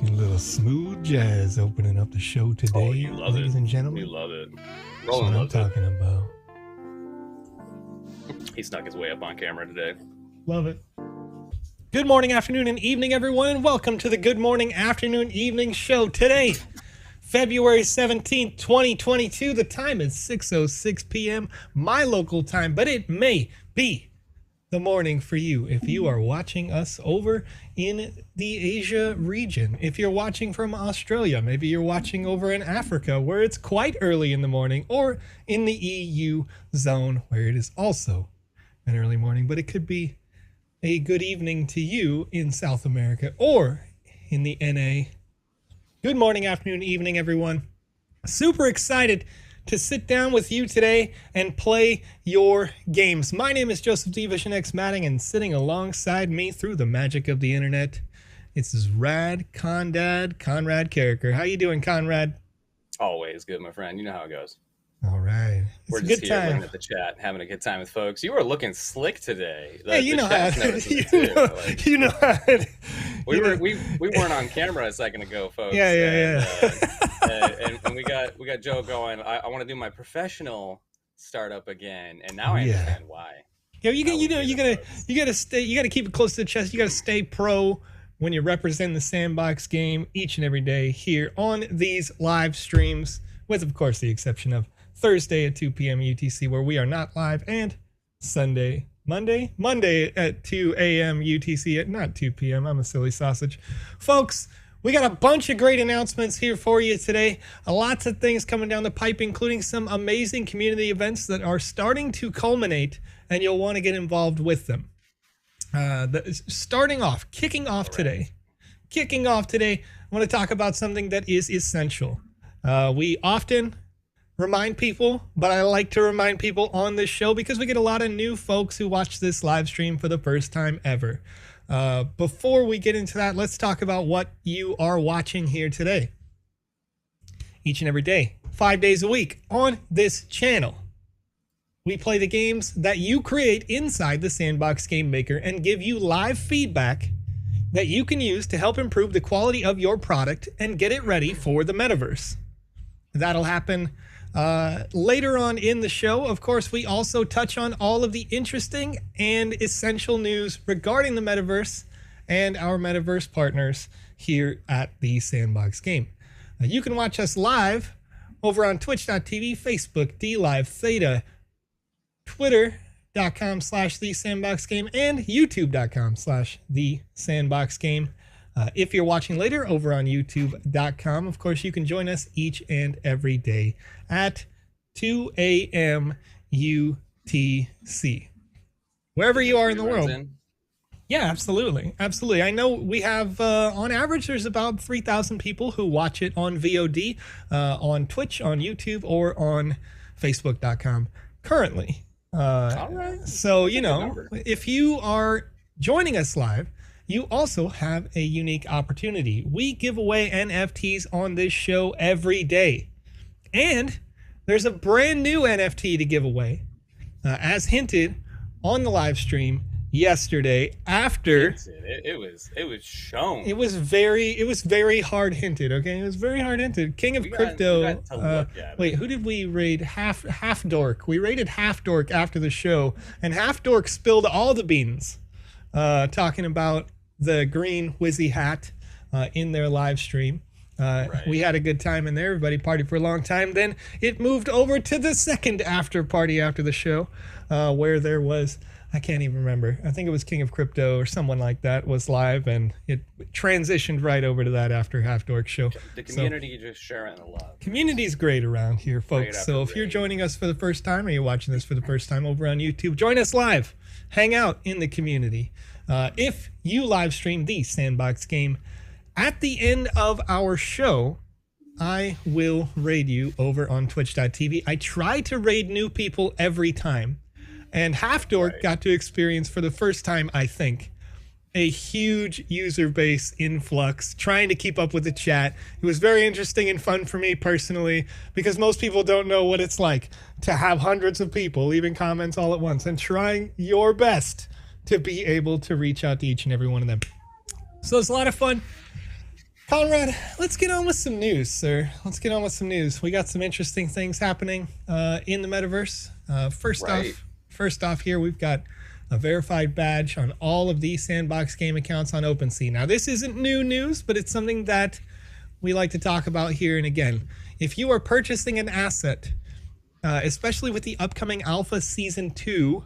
A little smooth jazz opening up the show today, you love ladies it. and gentlemen. You love it. That's Roland what I'm loves it. talking about. He snuck his way up on camera today. Love it. Good morning, afternoon, and evening, everyone, and welcome to the Good Morning, Afternoon, Evening show today, February 17th, 2022. The time is 6:06 p.m., my local time, but it may be the morning for you if you are watching us over in the Asia region. If you're watching from Australia, maybe you're watching over in Africa where it's quite early in the morning, or in the EU zone where it is also an early morning, but it could be a good evening to you in South America or in the NA. Good morning, afternoon, evening, everyone. Super excited to sit down with you today and play your games. My name is Joseph Division X Matting, and sitting alongside me through the magic of the internet, it's this rad Conrad Carricker. How you doing, Conrad? Always good, my friend. You know how it goes. All right. We're It's a just good here time. looking at the chat, having a good time with folks. You are looking slick today. Yeah, you know how you know how we weren't on camera a second ago, folks. Yeah. And we got Joe going. I want to do my professional startup again, and now I understand why. Yeah, you gotta keep it close to the chest. You gotta stay pro when you represent the Sandbox game each and every day here on these live streams, with of course the exception of Thursday at 2 p.m. UTC, where we are not live, and Monday at 2 a.m. UTC at not 2 p.m. I'm a silly sausage. Folks, we got a bunch of great announcements here for you today. Lots of things coming down the pipe, including some amazing community events that are starting to culminate, and you'll want to get involved with them. Kicking off today, I want to talk about something that is essential. We often remind people, but I like to remind people on this show because we get a lot of new folks who watch this live stream for the first time ever. Before we get into that, let's talk about what you are watching here today. Each and every day, 5 days a week on this channel, we play the games that you create inside the Sandbox Game Maker and give you live feedback that you can use to help improve the quality of your product and get it ready for the metaverse. That'll happen later on in the show. Of course, we also touch on all of the interesting and essential news regarding the metaverse and our metaverse partners here at the Sandbox Game. You can watch us live over on twitch.tv, Facebook, DLive, Theta, twitter.com/thesandboxgame, and youtube.com/thesandboxgame. If you're watching later over on youtube.com, of course, you can join us each and every day at 2 a.m. UTC. Wherever you are in the world. Yeah, absolutely. I know we have, on average, there's about 3,000 people who watch it on VOD, on Twitch, on YouTube, or on Facebook.com currently. All right. So, if you are joining us live, you also have a unique opportunity. We give away NFTs on this show every day. And there's a brand new NFT to give away, as hinted on the live stream yesterday after it was shown. It was very hard hinted, okay? It was very hard hinted. King of Crypto. Wait, who did we raid? Half Dork. We raided Half Dork after the show, and Half Dork spilled all the beans, talking about the green Wizzy hat in their live stream. We had a good time in there. Everybody partied for a long time. Then it moved over to the second after party after the show, where there was, I can't even remember. I think it was King of Crypto or someone like that was live, and it transitioned right over to that after Half Dork show. The community just sharing the love. Community's great around here, folks. So if you're joining us for the first time, or you're watching this for the first time over on YouTube, join us live. Hang out in the community. If you live stream the Sandbox game, at the end of our show, I will raid you over on twitch.tv. I try to raid new people every time. And Half Dork got to experience for the first time, I think, a huge user base influx, trying to keep up with the chat. It was very interesting and fun for me personally, because most people don't know what it's like to have hundreds of people leaving comments all at once and trying your best to be able to reach out to each and every one of them. So it's a lot of fun. Conrad, let's get on with some news, sir. Let's get on with some news. We got some interesting things happening in the metaverse. First off here, we've got a verified badge on all of the Sandbox game accounts on OpenSea. Now, this isn't new news, but it's something that we like to talk about here. And again, if you are purchasing an asset, especially with the upcoming Alpha Season 2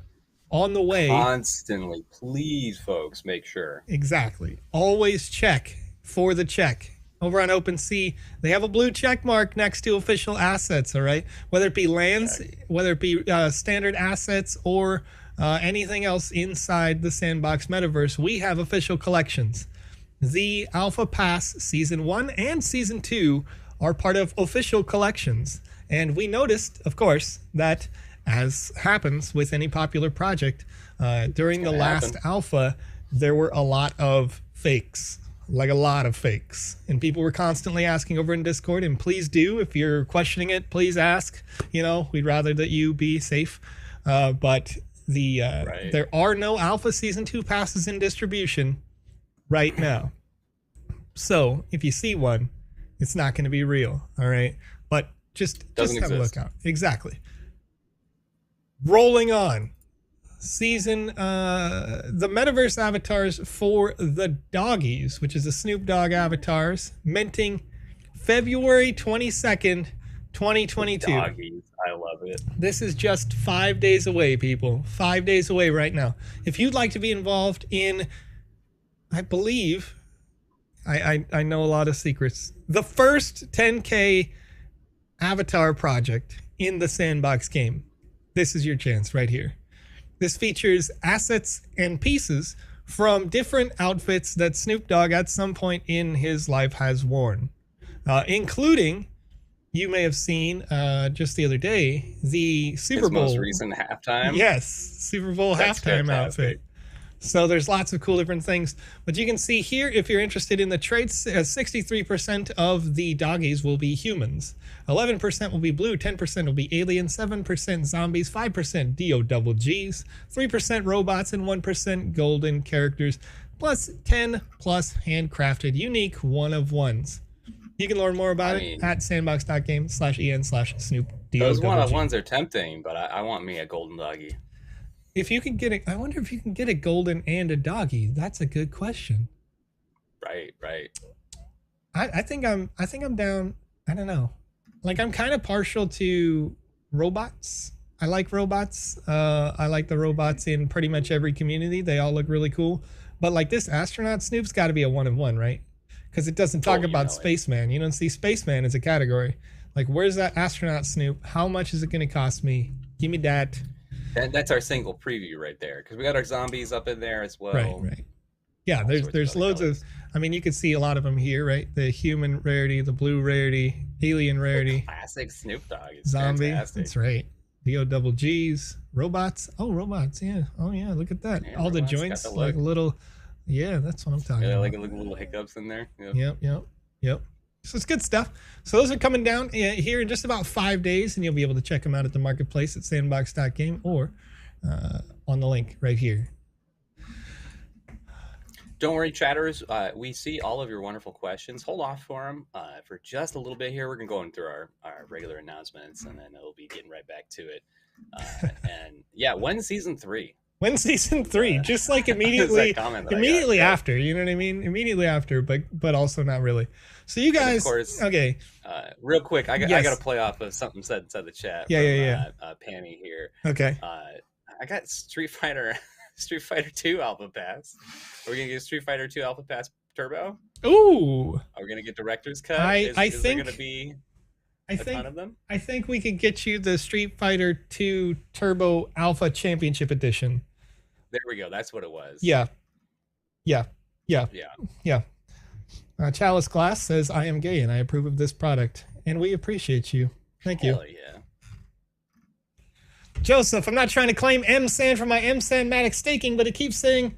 on the way. Constantly, please, folks, make sure. Exactly. Always check for the check. Over on OpenSea, they have a blue check mark next to official assets, all right? Whether it be lands, whether it be standard assets, or anything else inside the Sandbox Metaverse, we have official collections. The Alpha Pass Season 1 and Season 2 are part of official collections. And we noticed, of course, that as happens with any popular project, during the last alpha, there were a lot of fakes. Like a lot of fakes, and people were constantly asking over in Discord, and please do, if you're questioning it, please ask. You know, we'd rather that you be safe, but there are no Alpha Season 2 passes in distribution right now. So if you see one, it's not going to be real, all right? But just have a look out. Exactly. Rolling on. The Metaverse avatars for the doggies, which is the Snoop Dogg avatars, minting February 22nd, 2022. Doggies, I love it. This is just 5 days away, people. 5 days away right now. If you'd like to be involved in, I believe, I know a lot of secrets, the first 10K avatar project in the Sandbox game, this is your chance right here. This features assets and pieces from different outfits that Snoop Dogg at some point in his life has worn, including, you may have seen just the other day, the Super Bowl. Most recent halftime? Yes, Super Bowl halftime outfit. So there's lots of cool different things. But you can see here, if you're interested in the traits, 63% of the doggies will be humans. 11% will be blue, 10% will be alien, 7% zombies, 5% DOGGs, 3% robots, and 1% golden characters, plus 10 plus handcrafted unique one-of-ones. You can learn more about it at sandbox.game/en/SnoopDOGG. Those one-of-ones are tempting, but I want me a golden doggy. If you can get it, I wonder if you can get a golden and a doggy. That's a good question. Right. I think I'm down. I don't know. Like, I'm kind of partial to robots. I like robots. I like the robots in pretty much every community. They all look really cool. But like this astronaut Snoop's got to be a one-of-one, right? Because it doesn't talk about Spaceman. You don't see Spaceman as a category. Like, where's that astronaut Snoop? How much is it going to cost me? Give me that. That's our single preview right there, because we got our zombies up in there as well. Right. Yeah, there's loads of. I mean, you can see a lot of them here, right? The human rarity, the blue rarity, alien rarity, classic Snoop Dogg. It's zombie. fantastic. That's right. DOGGs, robots. Oh, robots. Yeah. Oh, yeah. Look at that. Yeah, all the joints, like little. Yeah, that's what I'm talking about. Like little hiccups in there. Yep. So it's good stuff. So those are coming down here in just about 5 days, and you'll be able to check them out at the marketplace at sandbox.game or on the link right here. Don't worry, chatters. We see all of your wonderful questions. Hold off for them for just a little bit here. We're going to go in through our regular announcements, and then we'll be getting right back to it. And yeah, when's season 3? When season 3, just like immediately after, you know what I mean? Immediately after, but also not really. So you guys, of course, okay. Real quick, I got to play off of something said inside the chat. Yeah. Panny here. Okay. I got Street Fighter 2 Alpha Pass. Are we gonna get Street Fighter 2 Alpha Pass Turbo? Ooh. Are we gonna get Director's Cut? I think there gonna be a ton of them? I think we could get you the Street Fighter 2 Turbo Alpha Championship Edition. There we go. That's what it was. Yeah. Chalice Glass says, I am gay and I approve of this product. And we appreciate you. Thank you. Hell yeah. Joseph, I'm not trying to claim MSAN for my MSAN-matic staking, but it keeps saying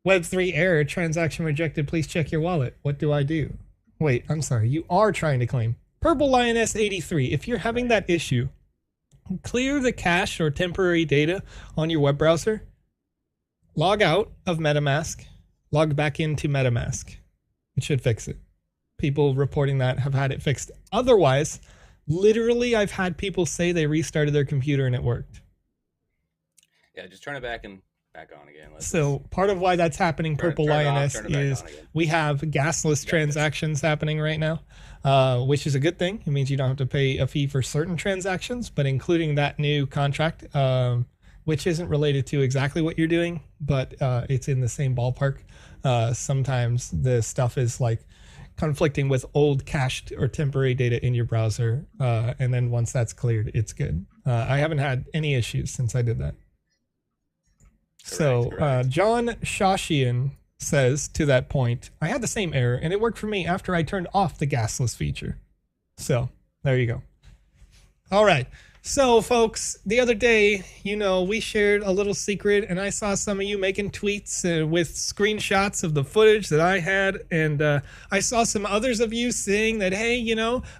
Web3 error, transaction rejected, please check your wallet. What do I do? Wait, I'm sorry. You are trying to claim. Purple Lioness 83, if you're having that issue, clear the cache or temporary data on your web browser, log out of MetaMask, log back into MetaMask. It should fix it. people reporting that have had it fixed. Otherwise, literally, I've had people say they restarted their computer and it worked. Yeah, just turn it back on again. So part of why that's happening, Purple Lioness, is we have gasless transactions happening right now, which is a good thing. It means you don't have to pay a fee for certain transactions, but including that new contract, which isn't related to exactly what you're doing, but it's in the same ballpark. Sometimes the stuff is like conflicting with old cached or temporary data in your browser, and then once that's cleared, it's good. I haven't had any issues since I did that. Correct. John Shashian says to that point, I had the same error and it worked for me after I turned off the gasless feature. So there you go. All right. So folks, the other day, we shared a little secret and I saw some of you making tweets with screenshots of the footage that I had. And I saw some others of you saying that, hey,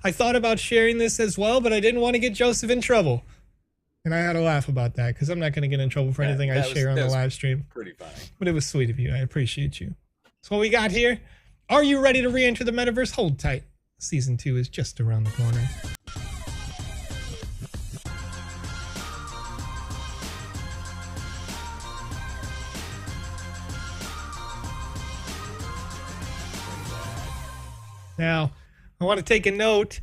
I thought about sharing this as well, but I didn't want to get Joseph in trouble. And I had to laugh about that because I'm not going to get in trouble for anything I share on the live stream. Pretty funny. But it was sweet of you. I appreciate you. So what we got here. Are you ready to re-enter the metaverse? Hold tight. Season 2 is just around the corner. Now, I want to take a note.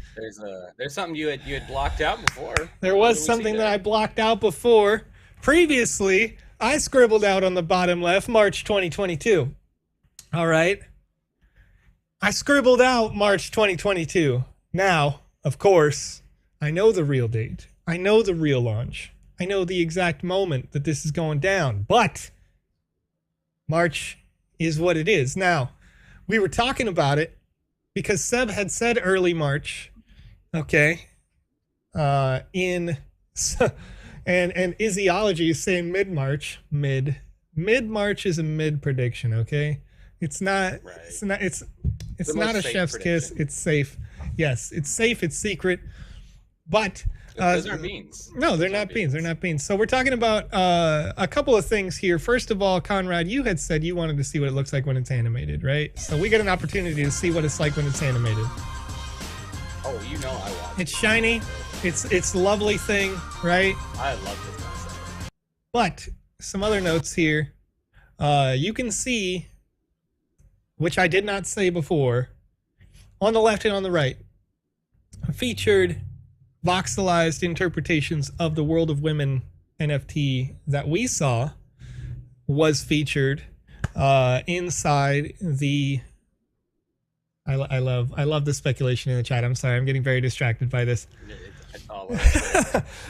There's something you had blocked out before. There was something that I blocked out before. Previously, I scribbled out on the bottom left March 2022. All right. I scribbled out March 2022. Now, of course, I know the real date. I know the real launch. I know the exact moment that this is going down. But March is what it is. Now, we were talking about it because Seb had said early March, okay, and Izzyology is saying mid-March. Mid-March is a mid prediction, okay? It's not, right. It's not a chef's kiss. It's safe. Yes, it's safe. It's secret. But those aren't beans. No, they're not beans. They're not beans. So we're talking about a couple of things here. First of all, Conrad, you had said you wanted to see what it looks like when it's animated, right? So we get an opportunity to see what it's like when it's animated. Oh, I want it. It's shiny. It's a lovely thing, right? I love this myself. But some other notes here. You can see, which I did not say before, on the left and on the right, featured voxelized interpretations of the World of Women NFT that we saw was featured inside the I love the speculation in the chat. I'm sorry, I'm getting very distracted by this.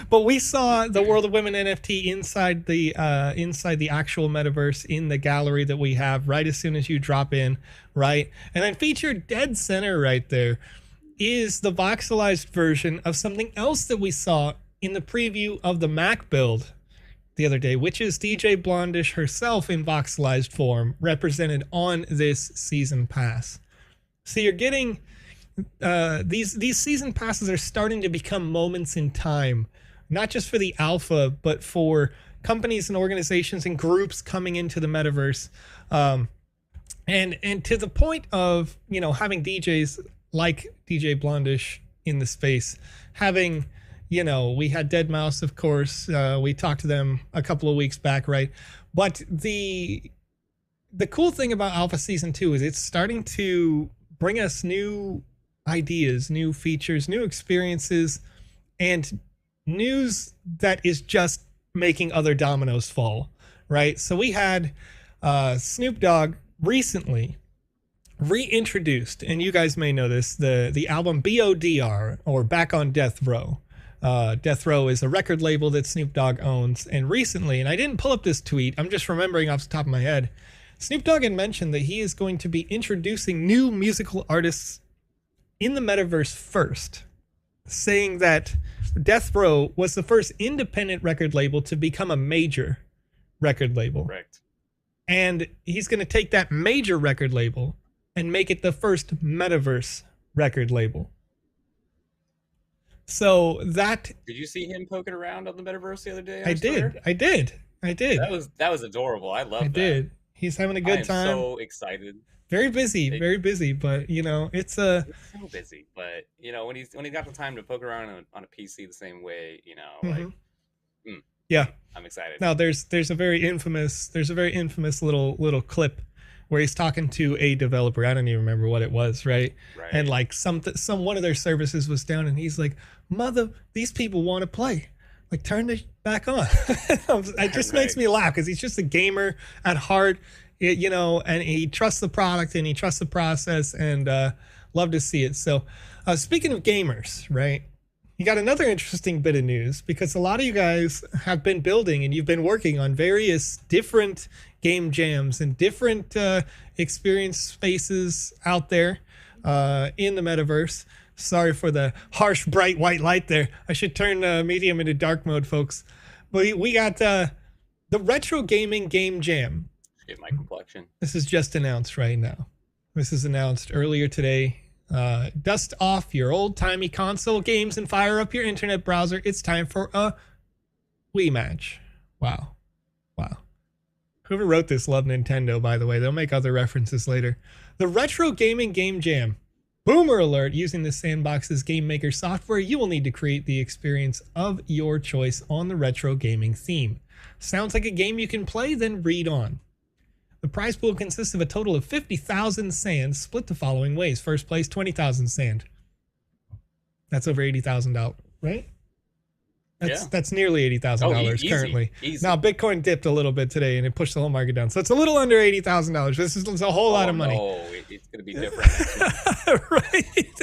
But we saw the World of Women NFT inside the actual metaverse in the gallery that we have right as soon as you drop in, right? And then featured dead center right there is the voxelized version of something else that we saw in the preview of the Mac build the other day, which is DJ Blondish herself in voxelized form represented on this season pass. So you're getting these season passes are starting to become moments in time, not just for the alpha, but for companies and organizations and groups coming into the metaverse. And to the point of, having DJs like DJ Blondish in the space, having, we had Dead Mouse, of course. We talked to them a couple of weeks back, right? But the cool thing about Alpha Season 2 is it's starting to bring us new ideas, new features, new experiences, and news that is just making other dominoes fall, right? So we had Snoop Dogg recently reintroduced, and you guys may know this, the album BODR, or Back on Death Row. Death Row is a record label that Snoop Dogg owns, and recently, and I didn't pull up this tweet, I'm just remembering off the top of my head, Snoop Dogg had mentioned that he is going to be introducing new musical artists in the metaverse first, saying that Death Row was the first independent record label to become a major record label. Correct. And he's going to take that major record label and make it the first metaverse record label. So that... Did you see him poking around on the metaverse the other day? I did. That was adorable. I love that. I did. He's having a good time. So excited. Very busy, very busy, but you know, it's a He's so busy, but you know, when he got the time to poke around on a PC the same way, you know, like, yeah. I'm excited. Now there's a very infamous little clip where he's talking to a developer. I don't even remember what it was, right? And like some one of their services was down, and he's like, "Mother, these people want to play. Like, turn it back on." It just makes me laugh because he's just a gamer at heart, you know, and he trusts the product and he trusts the process, and love to see it. So, speaking of gamers, right? You got another interesting bit of news because a lot of you guys have been building and you've been working on various different game jams and different experience spaces out there in the metaverse. Sorry for the harsh, bright white light there. I should turn medium into dark mode, folks. But we got the Retrogaming Game Jam. Get my complexion. This is just announced right now. This is announced earlier today. Dust off your old-timey console games and fire up your internet browser. It's time for a Wii match. Wow. Whoever wrote this loved Nintendo, by the way. They'll make other references later. The Retrogaming Game Jam. Boomer alert. Using the Sandbox's Game Maker software, you will need to create the experience of your choice on the retro gaming theme. Sounds like a game you can play? Then read on. The prize pool consists of a total of 50,000 sand split the following ways. First place, 20,000 sand. That's over $80,000, right? That's nearly $80,000 currently. Easy. Now, Bitcoin dipped a little bit today and it pushed the whole market down. So it's a little under $80,000. This is a whole lot of money. Oh, it's going to be different. Right?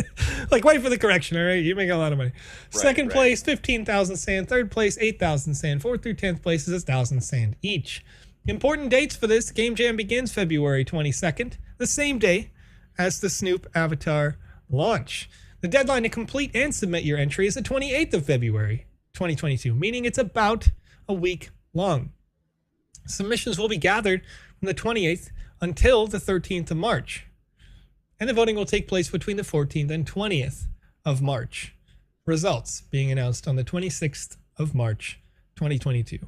Like, wait for the correction, all right? You make a lot of money. Second place, 15,000 sand. Third place, 8,000 sand. Fourth through 10th place is 1,000 sand each. Important dates for this. Game Jam begins February 22nd, the same day as the Snoop avatar launch. The deadline to complete and submit your entry is the 28th of February, 2022, meaning it's about a week long. Submissions will be gathered from the 28th until the 13th of March. And the voting will take place between the 14th and 20th of March. Results being announced on the 26th of March, 2022.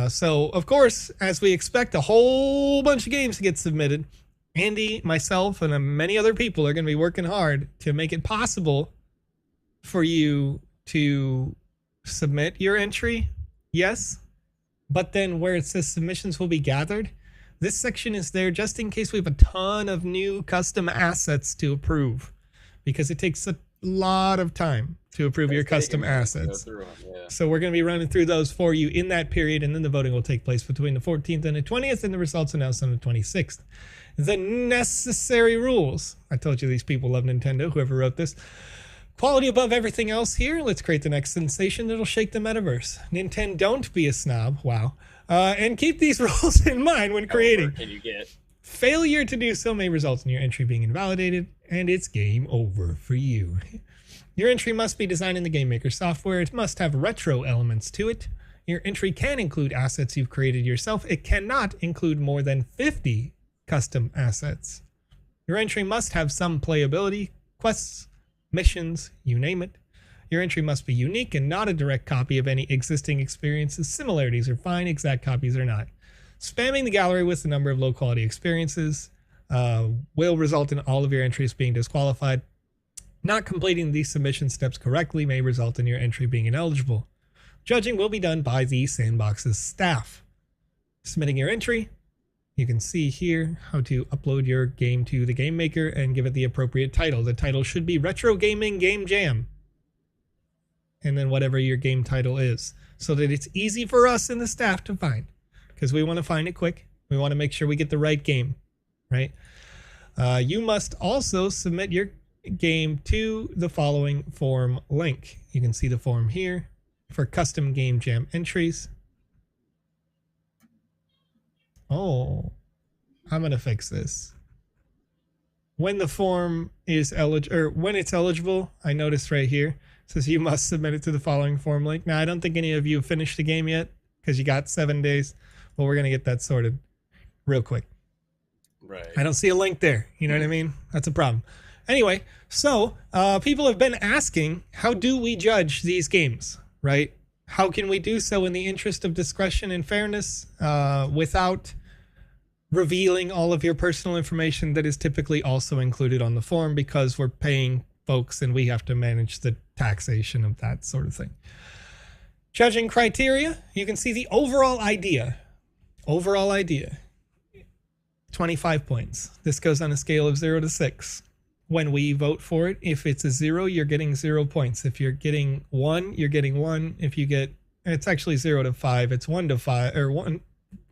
So, of course, as we expect a whole bunch of games to get submitted, Andy, myself, and many other people are going to be working hard to make it possible for you to submit your entry, yes, but then where it says submissions will be gathered, this section is there just in case we have a ton of new custom assets to approve, because it takes a lot of time to approve your custom assets. So we're going to be running through those for you in that period, and then the voting will take place between the 14th and the 20th, and the results announced on the 26th. The necessary rules. I told you these people love Nintendo, whoever wrote this. Quality above everything else here. Let's create the next sensation that'll shake the metaverse. Nintendo, don't be a snob. Wow. And keep these rules in mind when creating. Can you get? Failure to do so may result in your entry being invalidated, and it's game over for you. Your entry must be designed in the Game Maker software. It must have retro elements to it. Your entry can include assets you've created yourself. It cannot include more than 50 custom assets. Your entry must have some playability, quests, missions, you name it. Your entry must be unique and not a direct copy of any existing experiences. Similarities are fine, exact copies are not. Spamming the gallery with the number of low-quality experiences will result in all of your entries being disqualified. Not completing these submission steps correctly may result in your entry being ineligible. Judging will be done by the Sandbox's staff. Submitting your entry, you can see here how to upload your game to the Game Maker and give it the appropriate title. The title should be Retrogaming Game Jam, and then whatever your game title is, so that it's easy for us and the staff to find, because we want to find it quick. We want to make sure we get the right game, right? You must also submit your game to the following form link. You can see the form here for custom game jam entries. Oh, I'm gonna fix this. When the form is eligible, or when it's eligible, I noticed right here it says you must submit it to the following form link. Now, I don't think any of you have finished the game yet because you got 7 days. Well, we're gonna get that sorted real quick. Right. I don't see a link there. You know what I mean? That's a problem. Anyway, so people have been asking, how do we judge these games, right? How can we do so in the interest of discretion and fairness without revealing all of your personal information that is typically also included on the form because we're paying folks and we have to manage the taxation of that sort of thing. Judging criteria, you can see the overall idea. Overall idea, 25 points. This goes on a scale of 0 to 6. When we vote for it, if it's a 0, you're getting 0 points. If you're getting 1, you're getting 1. If you get, it's actually 0 to 5. It's 1 to 5, or 1,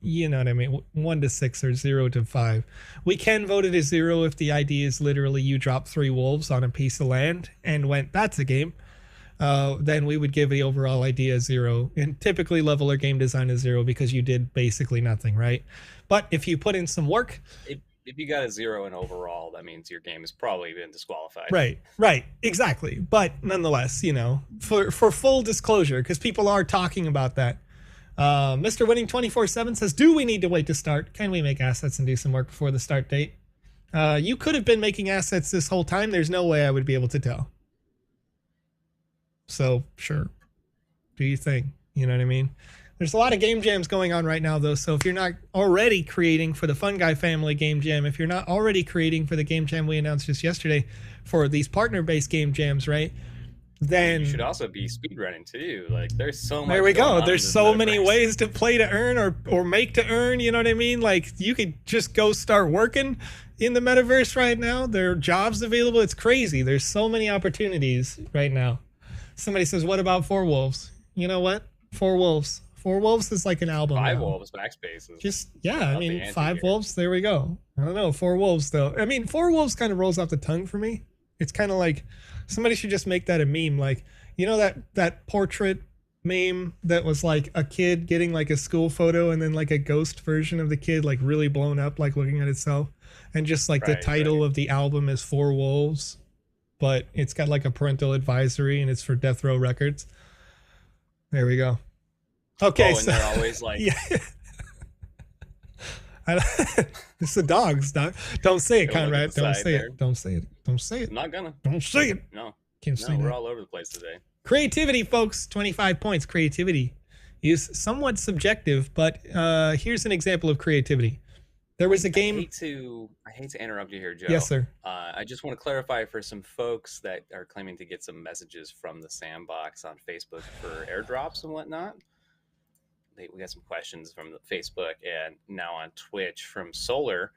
you know what I mean? 1 to 6 or 0 to 5. We can vote it as 0 if the idea is literally you drop 3 wolves on a piece of land and went, that's a game. Then we would give the overall idea 0. And typically level or game design is 0 because you did basically nothing, right? But if you put in some work... If you got a 0 in overall, that means your game has probably been disqualified. Right, exactly. But nonetheless, you know, for full disclosure, because people are talking about that, Mr. Winning 24/7 says, do we need to wait to start? Can we make assets and do some work before the start date? You could have been making assets this whole time. There's no way I would be able to tell. So, sure. Do you think? You know what I mean? There's a lot of game jams going on right now, though. So if you're not already creating for the Fun Guy Family game jam, if you're not already creating for the game jam we announced just yesterday for these partner-based game jams, right? Then you should also be speedrunning too. Like there's so much. There we go. There's so many Metaverse. ways to play to earn or make to earn. You know what I mean? Like you could just go start working in the metaverse right now. There are jobs available. It's crazy. There's so many opportunities right now. Somebody says, what about 4 Wolves? You know what? 4 Wolves. 4 Wolves is like an album. 5 now. Wolves backspace. Just, yeah, I mean, 5 Wolves. There we go. I don't know. 4 Wolves, though. I mean, 4 Wolves kind of rolls off the tongue for me. It's kind of like somebody should just make that a meme. Like, you know, that portrait meme that was like a kid getting like a school photo and then like a ghost version of the kid, like really blown up, like looking at itself. And just like the title of the album is 4 Wolves, but it's got like a parental advisory and it's for Death Row Records. There we go. Okay, and they're always like, yeah. It's the dogs. Don't say it, Conrad. Don't say it. Don't say it. Don't say it. I'm not gonna. Don't say it. No. Can't say we're that. all over the place today. Creativity, folks. 25 points. Creativity is somewhat subjective, but here's an example of creativity. There was a game. I hate to interrupt you here, Joe. Yes, sir. I just want to clarify for some folks that are claiming to get some messages from the Sandbox on Facebook for airdrops and whatnot. We got some questions from the Facebook and now on Twitch from Solar.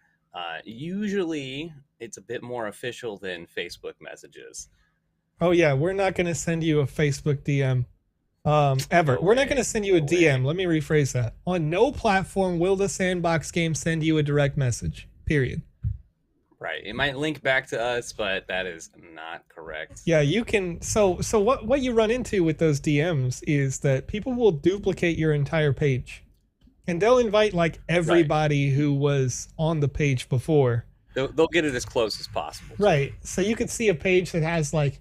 Usually it's a bit more official than Facebook messages. Oh yeah, we're not going to send you a Facebook DM ever. We're not going to send you a DM. Let me rephrase that. On no platform will the Sandbox game send you a direct message. Period. Right. It might link back to us, but that is not correct. Yeah, you can. So what you run into with those DMs is that people will duplicate your entire page, and they'll invite like everybody who was on the page before. They'll get it as close as possible. Right. So you could see a page that has like,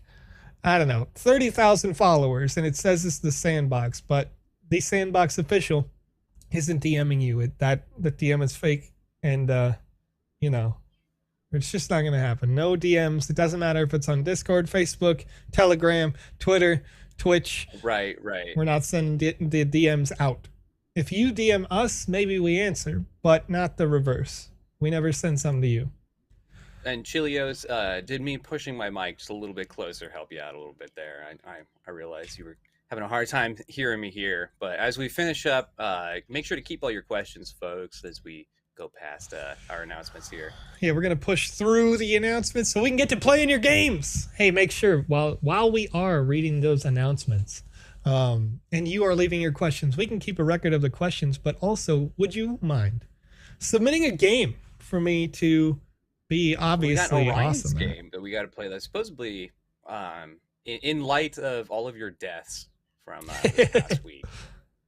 I don't know, 30,000 followers, and it says it's the Sandbox, but the Sandbox official isn't DMing you. The DM is fake, and you know. It's just not going to happen. No DMs. It doesn't matter if it's on Discord, Facebook, Telegram, Twitter, Twitch. Right. We're not sending the DMs out. If you DM us, maybe we answer, but not the reverse. We never send something to you. And Chilios, did me pushing my mic just a little bit closer help you out a little bit there? I realized you were having a hard time hearing me here. But as we finish up, make sure to keep all your questions, folks, as we go past our announcements here. Yeah, we're gonna push through the announcements so we can get to playing your games. Hey, make sure while we are reading those announcements, and you are leaving your questions, we can keep a record of the questions. But also, would you mind submitting a game for me to be obviously awesome? Game that we got to play. That's supposedly in light of all of your deaths from this past week.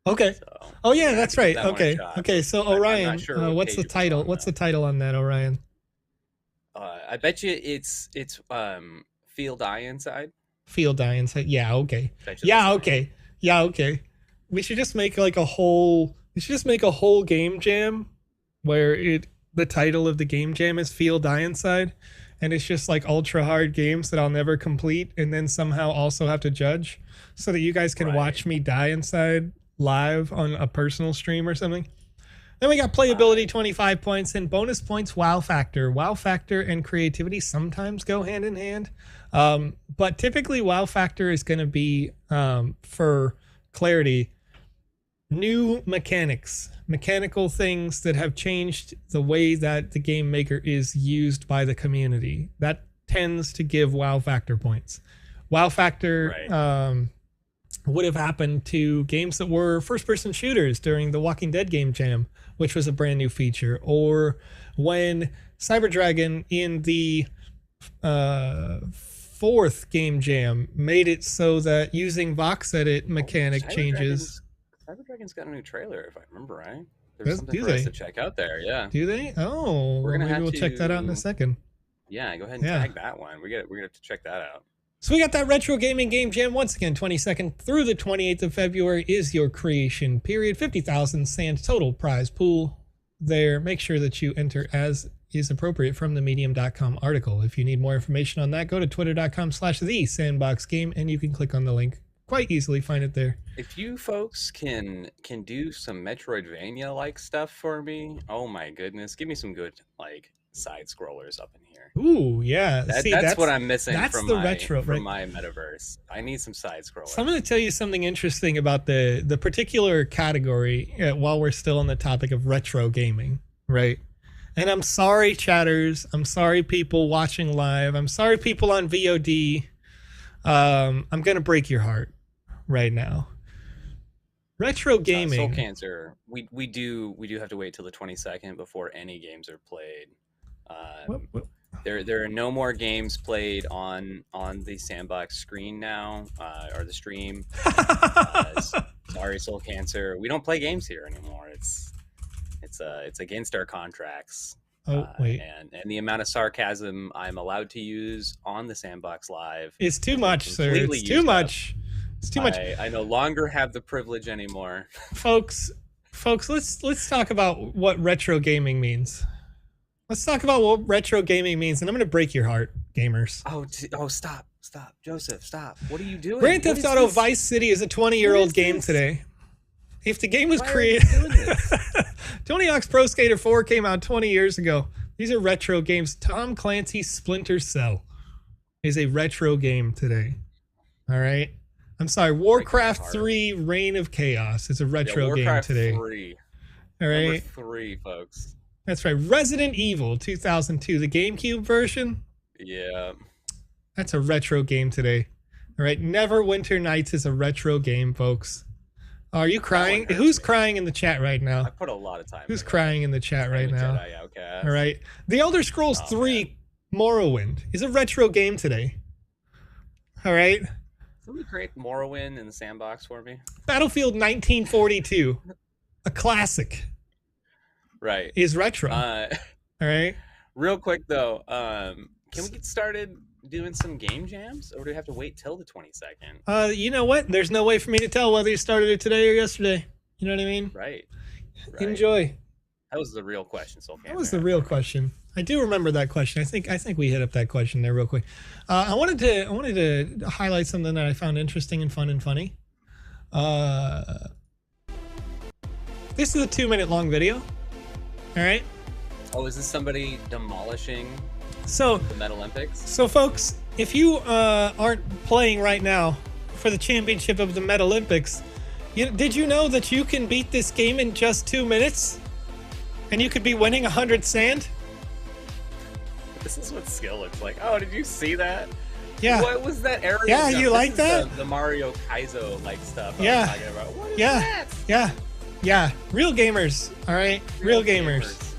Okay. So, oh yeah, that's right. Okay. So Orion, sure what's the title? What's the title on that, Orion? I bet you it's Feel Die Inside. Feel Die Inside. Yeah. Okay. Yeah. Okay. Yeah. Okay. We should just make like a whole. We should just make a whole game jam, where the title of the game jam is Feel Die Inside, and it's just like ultra hard games that I'll never complete, and then somehow also have to judge, so that you guys can watch me die inside live on a personal stream or something. Then we got playability, 25 points, and bonus points, wow factor. Wow factor and creativity sometimes go hand in hand. But typically wow factor is going to be, for clarity, new mechanical things that have changed the way that the game maker is used by the community. That tends to give wow factor points. Wow factor, Right. would have happened to games that were first-person shooters during the Walking Dead game jam, which was a brand new feature, or when Cyber Dragon in the fourth game jam made it so that using VoxEdit mechanic changes. Cyber Dragon's got a new trailer, if I remember right. There's something Do for us they? to check out there. Yeah. Do they? Oh, We're well, gonna maybe have we'll check that out in a to. second. Yeah, go ahead and Yeah. tag that one. We're gonna have to check that out. So we got that Retro Gaming Game Jam once again, 22nd through the 28th of February is your creation period. 50,000 sand total prize pool there. Make sure that you enter as is appropriate from the medium.com article. If you need more information on that, go to twitter.com/thesandboxgame and you can click on the link. Quite easily find it there. If you folks can do some Metroidvania like stuff for me, oh my goodness, give me some good like side scrollers up in here. Ooh, yeah. That's what I'm missing that's from the my retro, from right? my metaverse. I need some side scrollers. So I'm going to tell you something interesting about the particular category while we're still on the topic of retro gaming, right? And I'm sorry, chatters. I'm sorry, people watching live. I'm sorry, people on VOD. I'm going to break your heart right now. Retro gaming. Soul Cancer. We do have to wait till the 22nd before any games are played. What? There are no more games played on the Sandbox screen now, or the stream. Sorry, Soul Cancer. We don't play games here anymore. It's against our contracts. Oh, wait. And the amount of sarcasm I'm allowed to use on the Sandbox Live It's too much, sir. It's too much. It's too much. I no longer have the privilege anymore. Folks, let's talk about what retro gaming means. Let's talk about what retro gaming means, and I'm going to break your heart, gamers. Oh, stop, Joseph, stop! What are you doing? Grand Theft Auto Vice City is a 20-year-old game today. If the game was created, Tony Hawk's Pro Skater 4 came out 20 years ago. These are retro games. Tom Clancy's Splinter Cell is a retro game today. All right. I'm sorry. Warcraft 3 Reign of Chaos is a retro game today. 3. All right. Number 3, folks. That's right. Resident Evil 2002, the GameCube version. Yeah. That's a retro game today. All right. Neverwinter Nights is a retro game, folks. Are you crying? Who's crying in the chat right now? I put a lot of time. Who's crying in the chat right now? Jedi Outcast. All right. The Elder Scrolls 3 Morrowind is a retro game today. All right. Somebody create Morrowind in the Sandbox for me. Battlefield 1942, a classic. Right. Is retro. All right. Real quick though, can we get started doing some game jams, or do we have to wait till the 22nd? You know what? There's no way for me to tell whether you started it today or yesterday. You know what I mean? Right. Enjoy. That was the real question, Soul Cancer. That was the real question. I do remember that question. I think we hit up that question there real quick. I wanted to highlight something that I found interesting and fun and funny. This is a 2-minute long video. All right. Oh, is this somebody demolishing the Metal Olympics? So, folks, if you aren't playing right now for the championship of the Metal Olympics, did you know that you can beat this game in just 2 minutes? And you could be winning 100 sand? This is what skill looks like. Oh, did you see that? Yeah. What was that area? Yeah, you like that? The Mario Kaizo like stuff. Yeah. I was talking about. What is that? Yeah. Real gamers. All right. Real gamers.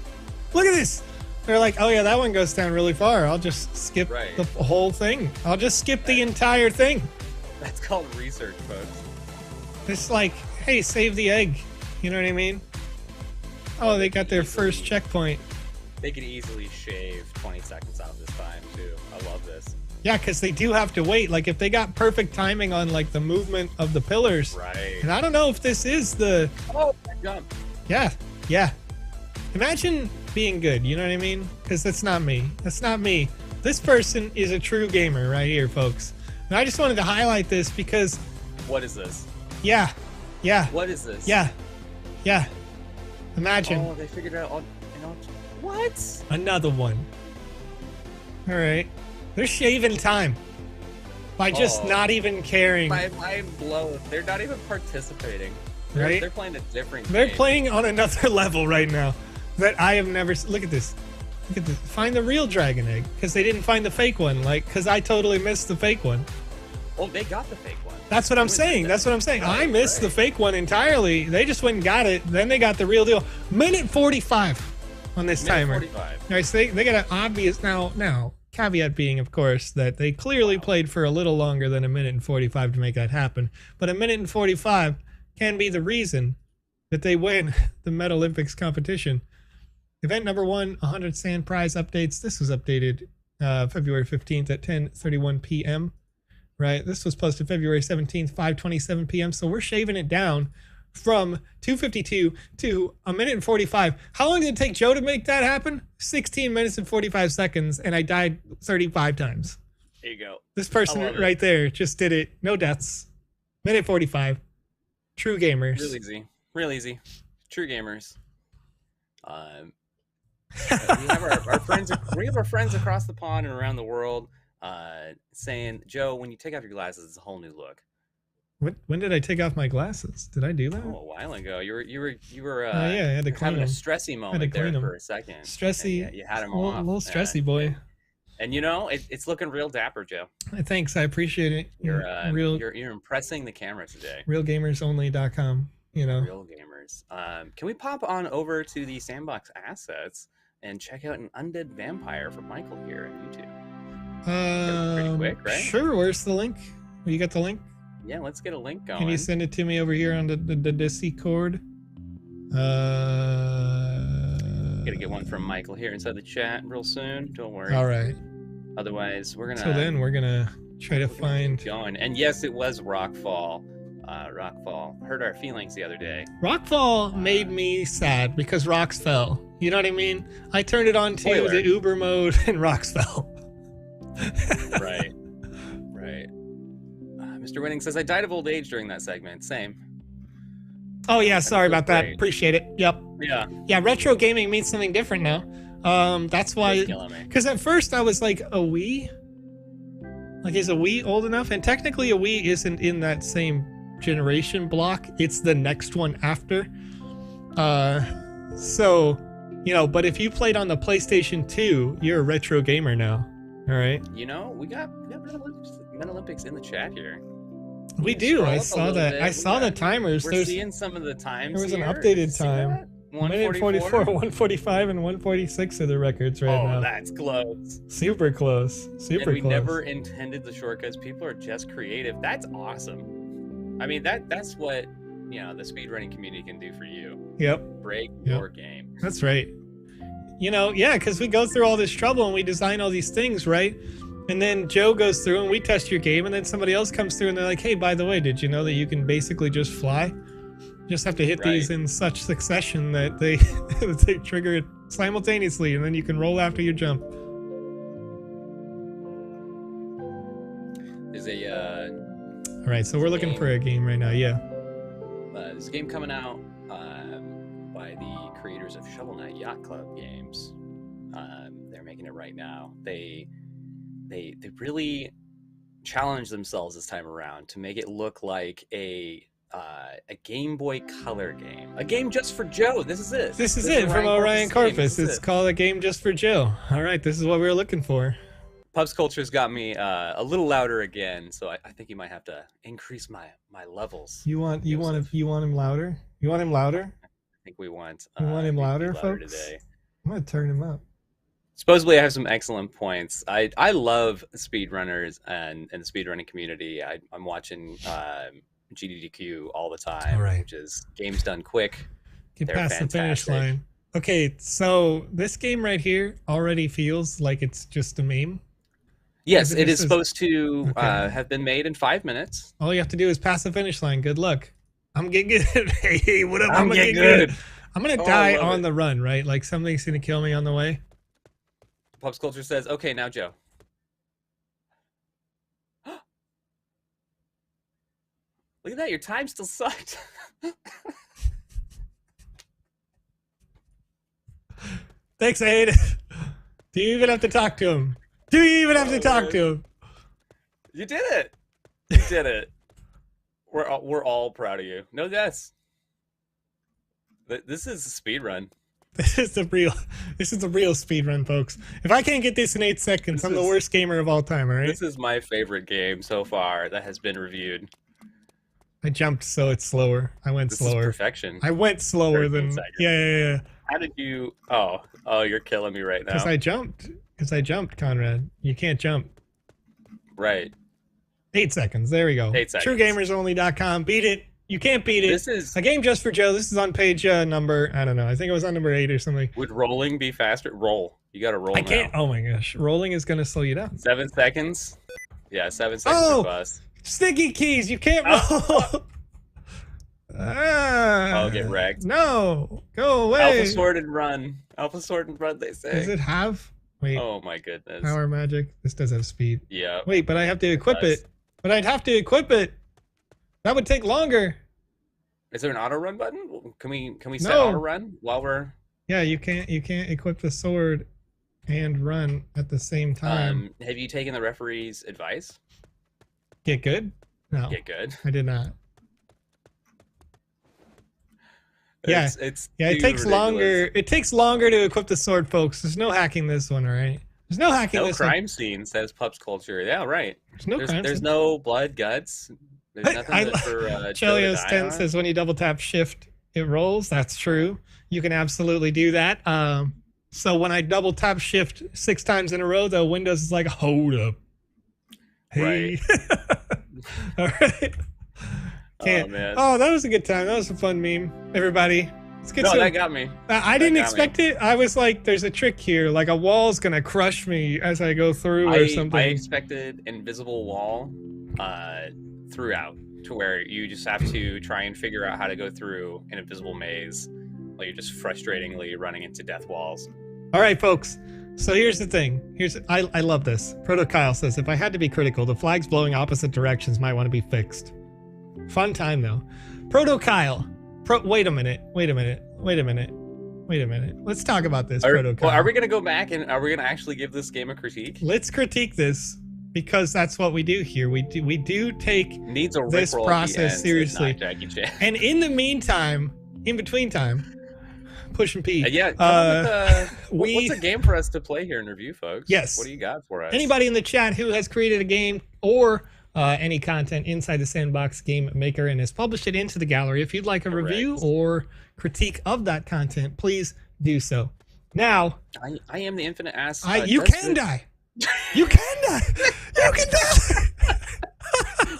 Look at this. They're like, oh yeah, that one goes down really far. I'll just skip the whole thing. I'll just skip the entire thing. That's called research, folks. It's like, hey, save the egg. You know what I mean? Oh, they got their first checkpoint. They could easily shave 20 seconds out this time too. I love this. Yeah, because they do have to wait. Like if they got perfect timing on like the movement of the pillars. Right. And I don't know if this is the. Oh, jump. Yeah. Imagine being good. You know what I mean? Because that's not me. That's not me. This person is a true gamer right here, folks. And I just wanted to highlight this because. What is this? Yeah. What is this? Yeah. Imagine. Oh, they figured out all, what? Another one. All right. They're shaving time by just not even caring. My mind blows. They're not even participating. Right? They're playing a different game. They're playing on another level right now that I have never. Look at this. Look at this. Find the real dragon egg because they didn't find the fake one. Like, because I totally missed the fake one. Well, they got the fake one. That's what I'm saying. That's what I'm saying. Right, I missed the fake one entirely. They just went and got it. Then they got the real deal. Minute 45 on this timer. 45. All right, so they got an obvious now. Caveat being, of course, that they clearly played for a little longer than a minute and 45 to make that happen. But a minute and 45 can be the reason that they win the Meta Olympics competition. Event number 1, 100 sand prize updates. This was updated February 15th at 10:31 p.m. Right? This was posted February 17th, 5:27 p.m. So we're shaving it down from 2:52 to a minute and 45. How long did it take Joe to make that happen? 16 minutes and 45 seconds, and I died 35 times. There you go. This person right there just did it. No deaths. Minute 45. True gamers. Real easy. Real easy. True gamers. We have our friends. We have our friends across the pond and around the world saying, "Joe, when you take off your glasses, it's a whole new look." When did I take off my glasses? Did I do that? Oh, a while ago. You were yeah, I had to clean having a them. stressy moment there for a second. Stressy. You had them off. A little stressy, boy. And you know, it's looking real dapper, Joe. Thanks, I appreciate it. You're impressing the camera today. Realgamersonly.com. You know. Real gamers. Can we pop on over to the Sandbox assets and check out an undead vampire from Michael here on YouTube? Pretty quick, right? Sure. Where's the link? You got the link? Yeah, let's get a link going. Can you send it to me over here on the Discord? Gonna get one from Michael here inside the chat real soon. Don't worry. All right. Otherwise, we're gonna. So then we're gonna try to find. Going. And yes, it was Rockfall. Rockfall hurt our feelings the other day. Rockfall made me sad because rocks fell. You know what I mean? I turned it on to the Uber mode and rocks fell. Right. Mr. Winning says, I died of old age during that segment. Same. Oh, yeah. Sorry about that. Appreciate it. Yep. Yeah. Retro gaming means something different now. That's why. Because at first I was like, a Wii? Like, is a Wii old enough? And technically, a Wii isn't in that same generation block. It's the next one after. So, you know, but if you played on the PlayStation 2, you're a retro gamer now. All right. You know, we got Meta Olympics in the chat here. We do. I saw that. I saw the timers. We're seeing some of the times. There was an updated time. 144, 145, and 146 are the records right now. Oh, that's close. Super close. Super close. We never intended the shortcuts. People are just creative. That's awesome. I mean, that's what, you know, the speedrunning community can do for you. Yep. Break your game. That's right. You know, yeah, because we go through all this trouble and we design all these things, right? And then Joe goes through and we test your game, and then somebody else comes through and they're like, hey, by the way, did you know that you can basically just fly? You just have to hit these in such succession that they they trigger it simultaneously, and then you can roll after you jump. There's a all right, so we're looking for a game right now. Yeah. There's a game coming out by the creators of Shovel Knight Yacht Club games. They're making it right now. They really challenged themselves this time around to make it look like a Game Boy Color game, a game just for Joe. This is it. This is it from Orion Corpus. It's called A Game Just for Joe. All right, this is what we were looking for. Pubs Culture's got me a little louder again, so I think you might have to increase my levels. You want him louder? You want him louder? I think we want. You want him louder, folks? Today. I'm gonna turn him up. Supposedly, I have some excellent points. I love speedrunners and the speedrunning community. I'm watching GDDQ all the time, which is games done quick. Get past the finish line. Okay, so this game right here already feels like it's just a meme. Yes, it is supposed to have been made in 5 minutes. All you have to do is pass the finish line. Good luck. I'm getting good. Hey, what up? I'm getting good. I'm gonna die on the run, right? Like something's gonna kill me on the way. Pubs Culture says, okay, now Joe. Look at that, your time still sucked. Thanks, Aid. Do you even have to talk to him? Do you even have to talk to him? You did it. You did it. We're all proud of you. No deaths. This is a speed run. This is the real speed run, folks. If I can't get this in 8 seconds, I'm the worst gamer of all time, all right? This is my favorite game so far that has been reviewed. I jumped so it's slower. I went This slower. is perfection. I went slower than... seconds. Yeah. How did you... Oh, you're killing me right now. Because I jumped, Conrad. You can't jump. Right. 8 seconds. There we go. 8 seconds. TrueGamersOnly.com. Beat it. You can't beat it. This is A Game Just for Joe. This is on page number, I don't know. I think it was on number 8 or something. Would rolling be faster? Roll. You got to roll. I can't. Oh my gosh. Rolling is going to slow you down. 7 seconds. Yeah, 7 seconds Oh! for bus. Sticky keys. You can't roll. I'll get wrecked. No. Go away. Alpha sword and run. Alpha sword and run, they say. Does it have? Wait. Oh my goodness. Power magic. This does have speed. Yeah. Wait, but I have to equip it. But I'd have to equip it. That would take longer. Is there an auto run button? Can we set No. auto run while we're... Yeah, you can't equip the sword and run at the same time. Have you taken the referee's advice? Get good? No. Get good. I did not. Yeah. It's Yeah, it too takes ridiculous. longer. It takes longer to equip the sword, folks. There's no hacking this one, all right? There's no hacking No this one. crime scene, says Pups Culture. Yeah, right. There's no crime There's scene. no blood, guts. There's nothing for Joe to Chelios die 10 on. says when you double tap shift, it rolls. That's true. You can absolutely do that. So when I double tap shift 6 times in a row, though, Windows is like, hold up. Hey. All right. Can't. Oh, man. Oh, that was a good time. That was a fun meme. Everybody, let's get No, some. that got me. I didn't got expect it. I was like, there's a trick here. Like a wall's going to crush me as I go through or something. I expected invisible wall throughout, to where you just have to try and figure out how to go through an invisible maze while you're just frustratingly running into death walls. All right, folks. So here's the thing. I love this. Proto Kyle says, if I had to be critical, the flags blowing opposite directions might want to be fixed. Fun time, though. Proto Kyle. Wait a minute. Let's talk about this, Proto Kyle. Are we going to go back and are we going to actually give this game a critique? Let's critique this, because that's what we do here. We do take Needs a this Rickroll process at the end, seriously. says not Jackie Chan. And in the meantime, in between time, Push and P. Yeah, what's a game for us to play here and review, folks? Yes. What do you got for us? Anybody in the chat who has created a game or any content inside the Sandbox Game Maker and has published it into the gallery, if you'd like a review or critique of that content, please do so. Now, I am the infinite ass. you can die. You can die. You can die.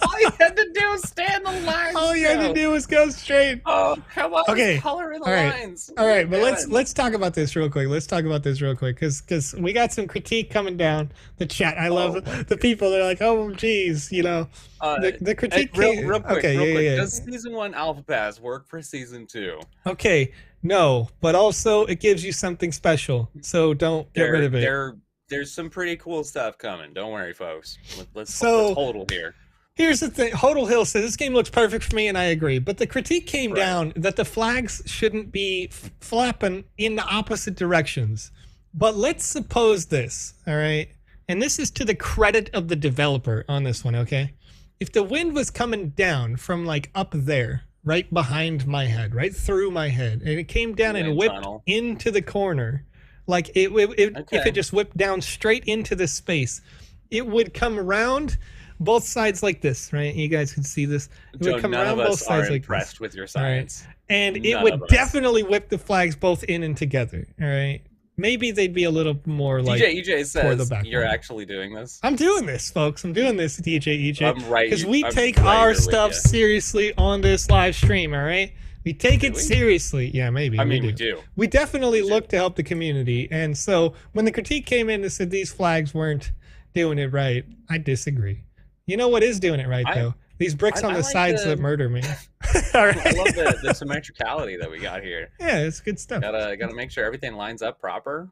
All you had to do was stand the lines. All you had to do was go straight. Oh, come on. Okay. Color in the All right. lines. All right, but let's talk about this real quick. Because we got some critique coming down the chat. I love the people that are like, oh, geez, you know, the critique. Real quick. Yeah. Does season 1 Alpha Pass work for season 2? Okay, no, but also it gives you something special, so don't get rid of it. There's some pretty cool stuff coming. Don't worry, folks. Let's total here. Here's the thing. Hodel Hill says this game looks perfect for me, and I agree. But the critique came down that the flags shouldn't be flapping in the opposite directions. But let's suppose this, all right? And this is to the credit of the developer on this one, okay? If the wind was coming down from like up there, right behind my head, right through my head, and it came down and whipped into the corner, like if it just whipped down straight into the space, it would come around both sides like this, right? You guys can see this. It would come around both sides like this. With your science. Right. And it would definitely whip the flags both in and together, all right? Maybe they'd be a little more like EJ says you're actually doing this. I'm doing this, folks. I'm doing this, EJ. I'm right. Because we take our stuff seriously on this live stream, all right? We take it seriously. Yeah, maybe. I mean, we do. We definitely look to help the community. And so when the critique came in and said these flags weren't doing it right, I disagree. You know what is doing it right, though? These bricks on the sides that murder me. All right. I love the symmetricality that we got here. Yeah, it's good stuff. Gotta make sure everything lines up proper.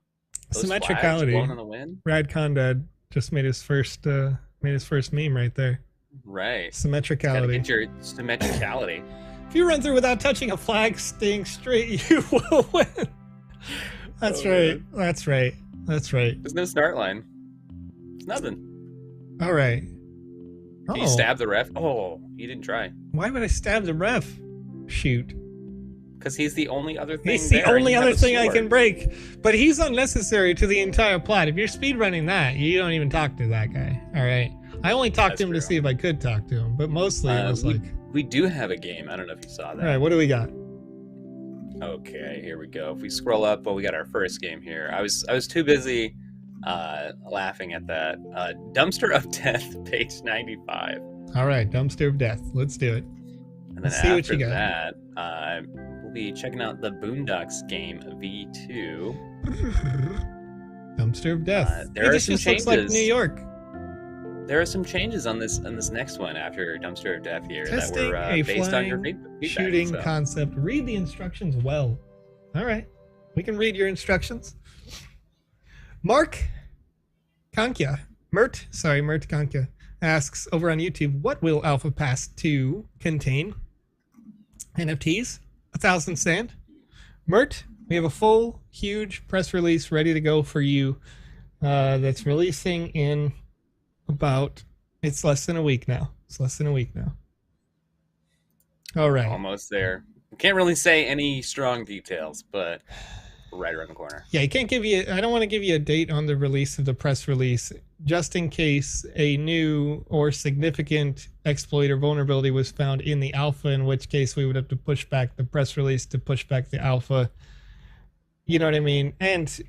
Those symmetricality. blowing in the wind. Rad Condad just made his first meme right there. Right. Symmetricality. Gotta get your symmetricality. If you run through without touching a flag staying straight, you will win. That's Oh, right. man. That's right. That's right. There's no start line. It's nothing. All right. Can you stab the ref? Oh, you didn't try. Why would I stab the ref? Shoot. Because he's the only other thing He's the there. only You have other a thing I sword. can break. But he's unnecessary to the entire plot. If you're speedrunning that, you don't even talk to that guy. All right. I only talked to him to see if I could talk to him. But mostly it was like... We do have a game. I don't know if you saw that. All right, what do we got? Okay, here we go. If we scroll up, well, we got our first game here. I was too busy laughing at that. Dumpster of Death, page 95. All right, Dumpster of Death. Let's do it. And then Let's see what after you got. that, we'll be checking out the Boondocks game V2. Dumpster of Death. There are some just looks like changes. New York. There are some changes on this next one after Dumpster of Death here Testing that a were based on your flying feedback. shooting so. concept. Read the instructions well. All right, we can read your instructions. Mark Kankya, Mert Kankya asks over on YouTube, what will Alpha Pass 2 contain? NFTs, 1,000 sand. Mert, we have a full, huge press release ready to go for you that's releasing in about, it's less than a week now. All right. Almost there. Can't really say any strong details, but right around the corner. Yeah, I don't want to give you a date on the release of the press release, just in case a new or significant exploit or vulnerability was found in the alpha, in which case we would have to push back the press release to push back the alpha. You know what I mean? And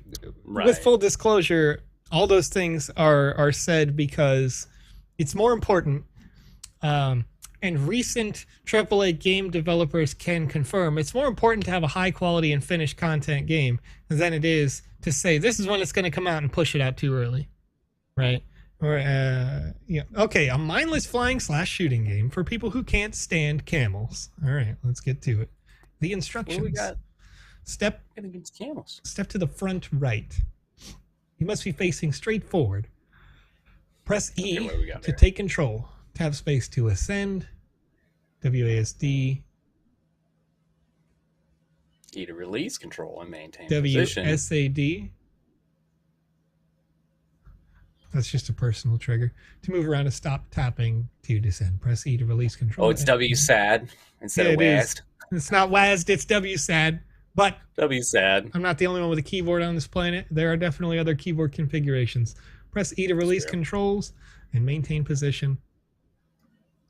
with full disclosure, all those things are said because it's more important, and recent AAA game developers can confirm, it's more important to have a high quality and finished content game than it is to say this is when it's going to come out and push it out too early, right? Or okay, a mindless flying / shooting game for people who can't stand camels. All right, let's get to it. The instructions. What we got? Step Against camels. Step to the front right. You must be facing straight forward. Press E to take control. Tab space to ascend. WASD. E to release control and maintain position. WSAD. That's just a personal trigger. To move around and stop tapping to descend. Press E to release control. Oh, it's WSAD instead of WASD. It's not WASD, it's WSAD. But WSAD. I'm not the only one with a keyboard on this planet. There are definitely other keyboard configurations. Press E to release controls and maintain position.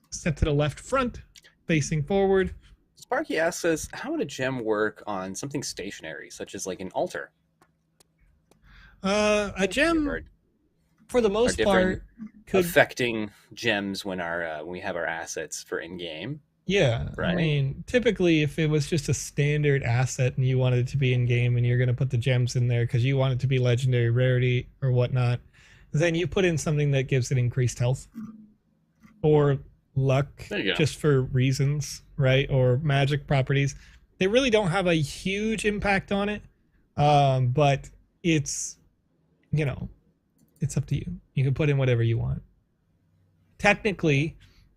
Step to the left front, facing forward. Sparky asks us, how would a gem work on something stationary, such as like an altar? A gem, for the most part, could affecting gems when we have our assets for in-game. Yeah, right. I mean, typically if it was just a standard asset and you wanted it to be in-game and you're going to put the gems in there because you want it to be legendary rarity or whatnot, then you put in something that gives it increased health or luck just for reasons, right? Or magic properties. They really don't have a huge impact on it, but it's, it's up to you. You can put in whatever you want. Technically,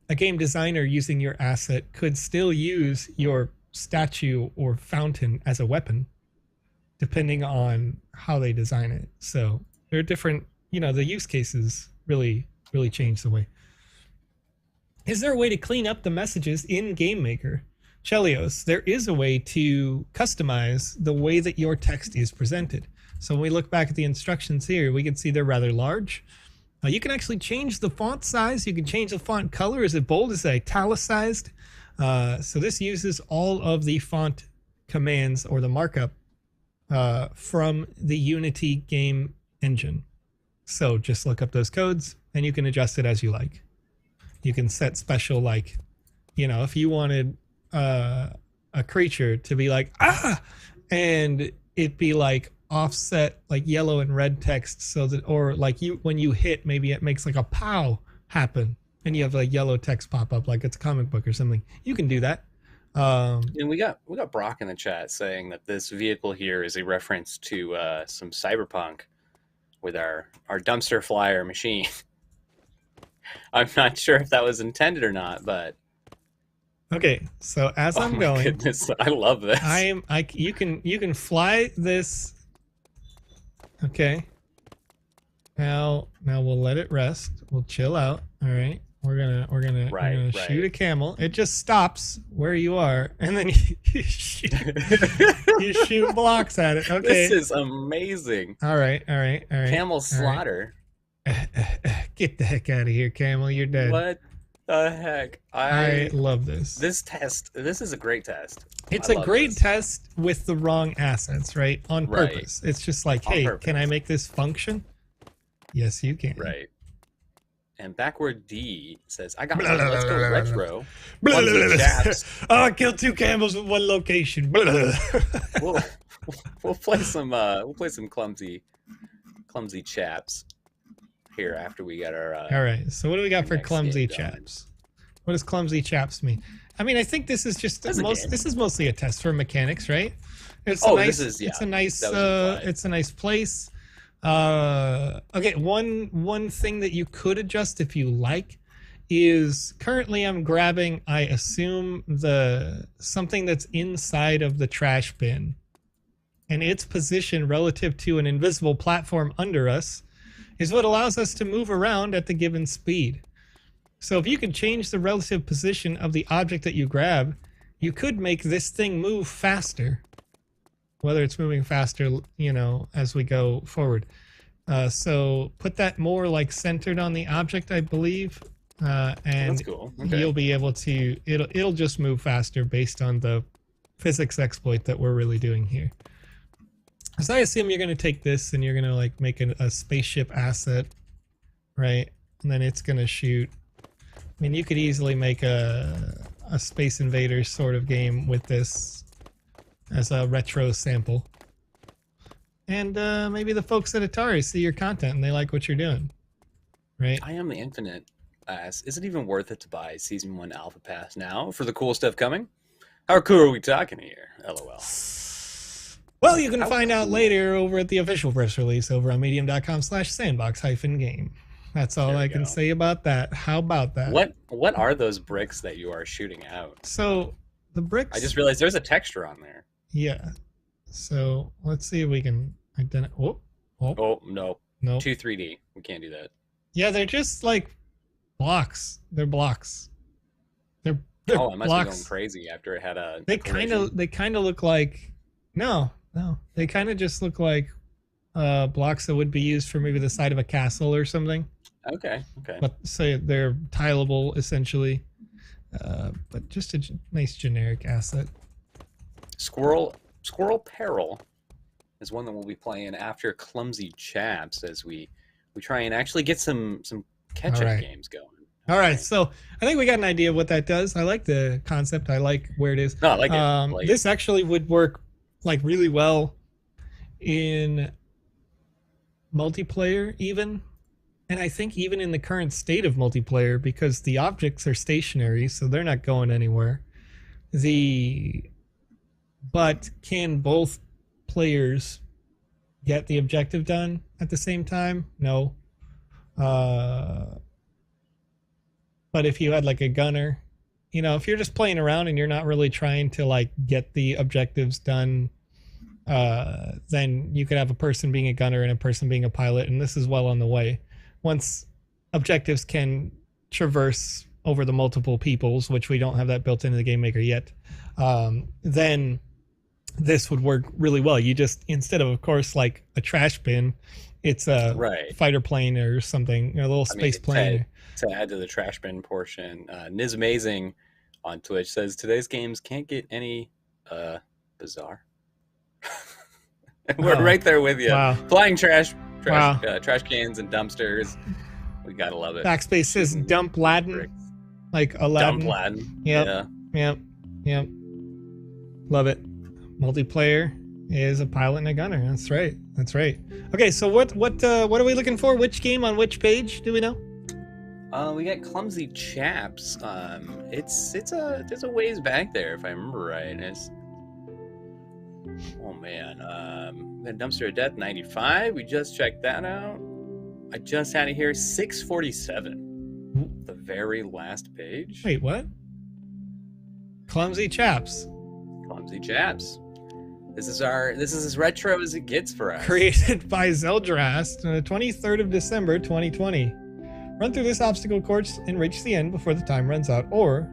a game designer using your asset could still use your statue or fountain as a weapon, depending on how they design it. So there are different, the use cases really change the way. Is there a way to clean up the messages in Game Maker? Chelios, there is a way to customize the way that your text is presented. So when we look back at the instructions here, we can see they're rather large. You can actually change the font size. You can change the font color. Is it bold? Is it italicized? So this uses all of the font commands or the markup from the Unity game engine. So just look up those codes and you can adjust it as you like. You can set special, if you wanted a creature to be like, ah, and it be like offset like yellow and red text so that, or like when you hit, maybe it makes like a pow happen and you have like yellow text pop up like it's a comic book or something. You can do that. And we got Brock in the chat saying that this vehicle here is a reference to some cyberpunk with our dumpster flyer machine. I'm not sure if that was intended or not, but okay. So as I'm going, goodness, I love this. you can fly this Okay. Now we'll let it rest. We'll chill out. All right. We're gonna shoot a camel. It just stops where you are, and then you shoot blocks at it. Okay. This is amazing. All right. Camel slaughter. Get the heck out of here, camel. You're dead. What the heck? I love this. This is a great test. It's a great test with the wrong assets, right? On purpose. It's just like, hey, can I make this function? Yes, you can. Right. And backward D says, I got one. Let's go retro. I killed 2 camels in one location. we'll play some clumsy chaps here after we get our all right. So what do we got for clumsy chaps? What does clumsy chaps mean? I mean, I think this is just this is mostly a test for mechanics, right? It's a nice place. Okay, one thing that you could adjust if you like is currently I'm grabbing, I assume, something that's inside of the trash bin, and its position relative to an invisible platform under us is what allows us to move around at the given speed. So if you can change the relative position of the object that you grab, you could make this thing move faster. Whether it's moving faster, you know, as we go forward. So put that more like centered on the object, I believe. And that's cool. Okay. You'll be able to, it'll just move faster based on the physics exploit that we're really doing here. So I assume you're going to take this and you're going to like make a spaceship asset, right? And then it's going to shoot. I mean, you could easily make a Space Invaders sort of game with this as a retro sample. And maybe the folks at Atari see your content and they like what you're doing, right? I Am the Infinite asks, is it even worth it to buy Season 1 Alpha Pass now for the cool stuff coming? How cool are we talking here? LOL. Well, you can find out later over at the official press release over on medium.com/sandbox-game. That's all I can say about that. How about that? What are those bricks that you are shooting out? So the bricks... I just realized there's a texture on there. Yeah. So let's see if we can identify... Oh, no. 2 3D. We can't do that. Yeah, they're just like blocks. They're blocks. They're I must blocks. be going crazy after it had a... They kind of look like... No. They kind of just look like blocks that would be used for maybe the side of a castle or something. Okay. But say they're tileable essentially, but just a nice generic asset. Squirrel Peril is one that we'll be playing after Clumsy Chaps as we try and actually get some catch-up games going. All right, so I think we got an idea of what that does. I like the concept. I like where it is. No, I like it. This actually would work like really well in multiplayer even. And I think even in the current state of multiplayer, because the objects are stationary, so they're not going anywhere. But can both players get the objective done at the same time? No. But if you had like a gunner, you know, if you're just playing around and you're not really trying to like get the objectives done, then you could have a person being a gunner and a person being a pilot, and this is well on the way. Once objectives can traverse over the multiple peoples, which we don't have that built into the Game Maker yet, then this would work really well. You just, instead of course, like a trash bin, it's a fighter plane or something, or a little space plane. To add to the trash bin portion, Niz Amazing on Twitch says, today's games can't get any bizarre. We're right there with you. Wow. Flying trash cans and dumpsters. We gotta love it. Backspace says dump Latin, like Aladdin. Dump Latin. Yep. Love it. Multiplayer is a pilot and a gunner. That's right. Okay, so what are we looking for? Which game on which page? Do we know? We got Clumsy Chaps. There's a ways back there if I remember right. Oh man, the Dumpster of Death 95. We just checked that out. I just had it here 647. The very last page. Wait, what? Clumsy Chaps. This is as retro as it gets for us. Created by Zeldrast on the 23rd of December 2020. Run through this obstacle course and reach the end before the time runs out, or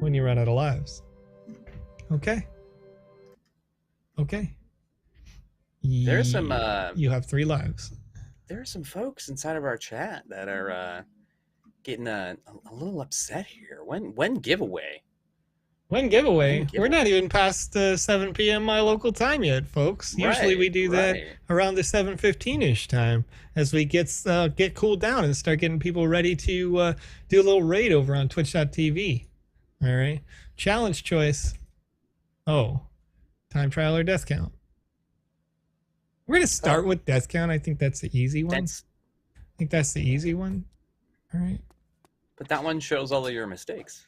when you run out of lives. Okay. Okay. There's some you have 3 lives. There are some folks inside of our chat that are getting a little upset here. When giveaway? When giveaway? We're not even past 7 p.m. my local time yet, folks. Usually we do that around the 7:15-ish time as we get cooled down and start getting people ready to do a little raid over on twitch.tv. All right. Challenge choice. Oh, time trial or death count. We're going to start with death count. I think that's the easy one. I think that's the easy one. All right. But that one shows all of your mistakes.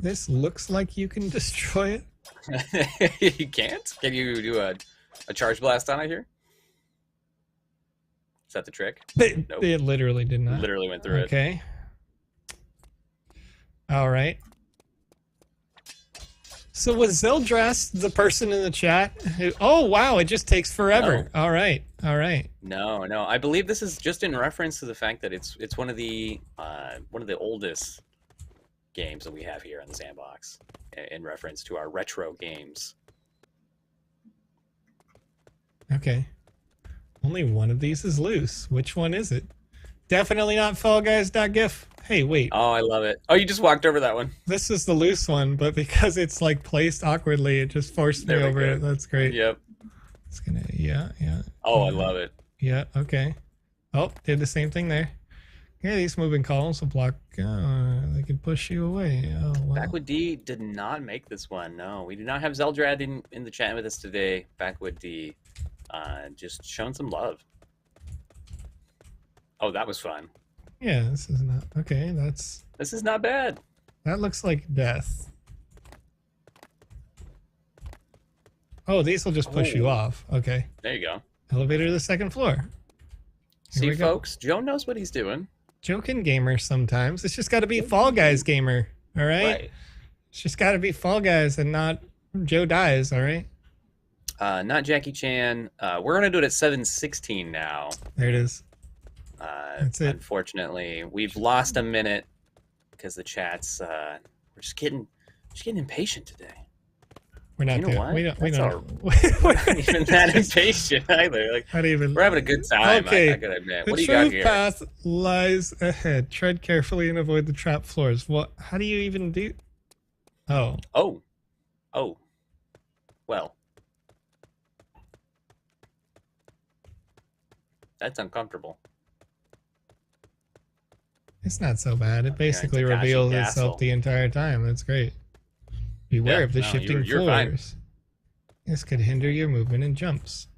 This looks like you can destroy it. You can't? Can you do a charge blast on it here? Is that the trick? Nope. It literally did not. Literally went through it. Okay. All right. So was Zeldrast the person in the chat? Oh, wow. It just takes forever. No. All right. All right. No. I believe this is just in reference to the fact that it's one of the oldest games that we have here on the Sandbox, in reference to our retro games. Okay. Only one of these is loose. Which one is it? Definitely not FallGuys.gif. Hey, wait. Oh, I love it. Oh, you just walked over that one. This is the loose one, but because it's like placed awkwardly, it just forced me over it. That's great. Yep. It's gonna, yeah. Oh, I love it. Yeah, okay. Oh, did the same thing there. Yeah, these moving columns will block. They can push you away. Oh, wow. Backwood D did not make this one. No, we do not have Zeldrad in the chat with us today. Backwood D, just showing some love. Oh, that was fun. Yeah, this is not okay. This is not bad. That looks like death. Oh, these will just push you off. Okay. There you go. Elevator to the 2nd floor. See, folks, Joe knows what he's doing. Joe can gamer sometimes. It's just got to be Fall Guys gamer. All right? It's just got to be Fall Guys and not Joe dies. All right? Not Jackie Chan. We're gonna do it at 7:16 now. There it is. That's it. Unfortunately, we've lost a minute because the chats. We're just getting impatient today. We're not. You know what? We don't. We're not even that impatient either. Like, not even. We're having a good time. Okay. I gotta admit. The what do you got truth here? path lies ahead. Tread carefully and avoid the trap floors. What? How do you even do? Oh. Oh. Well. That's uncomfortable. It's not so bad. It basically reveals itself the entire time. That's great. Beware of the shifting floors. Fine. This could hinder your movement and jumps.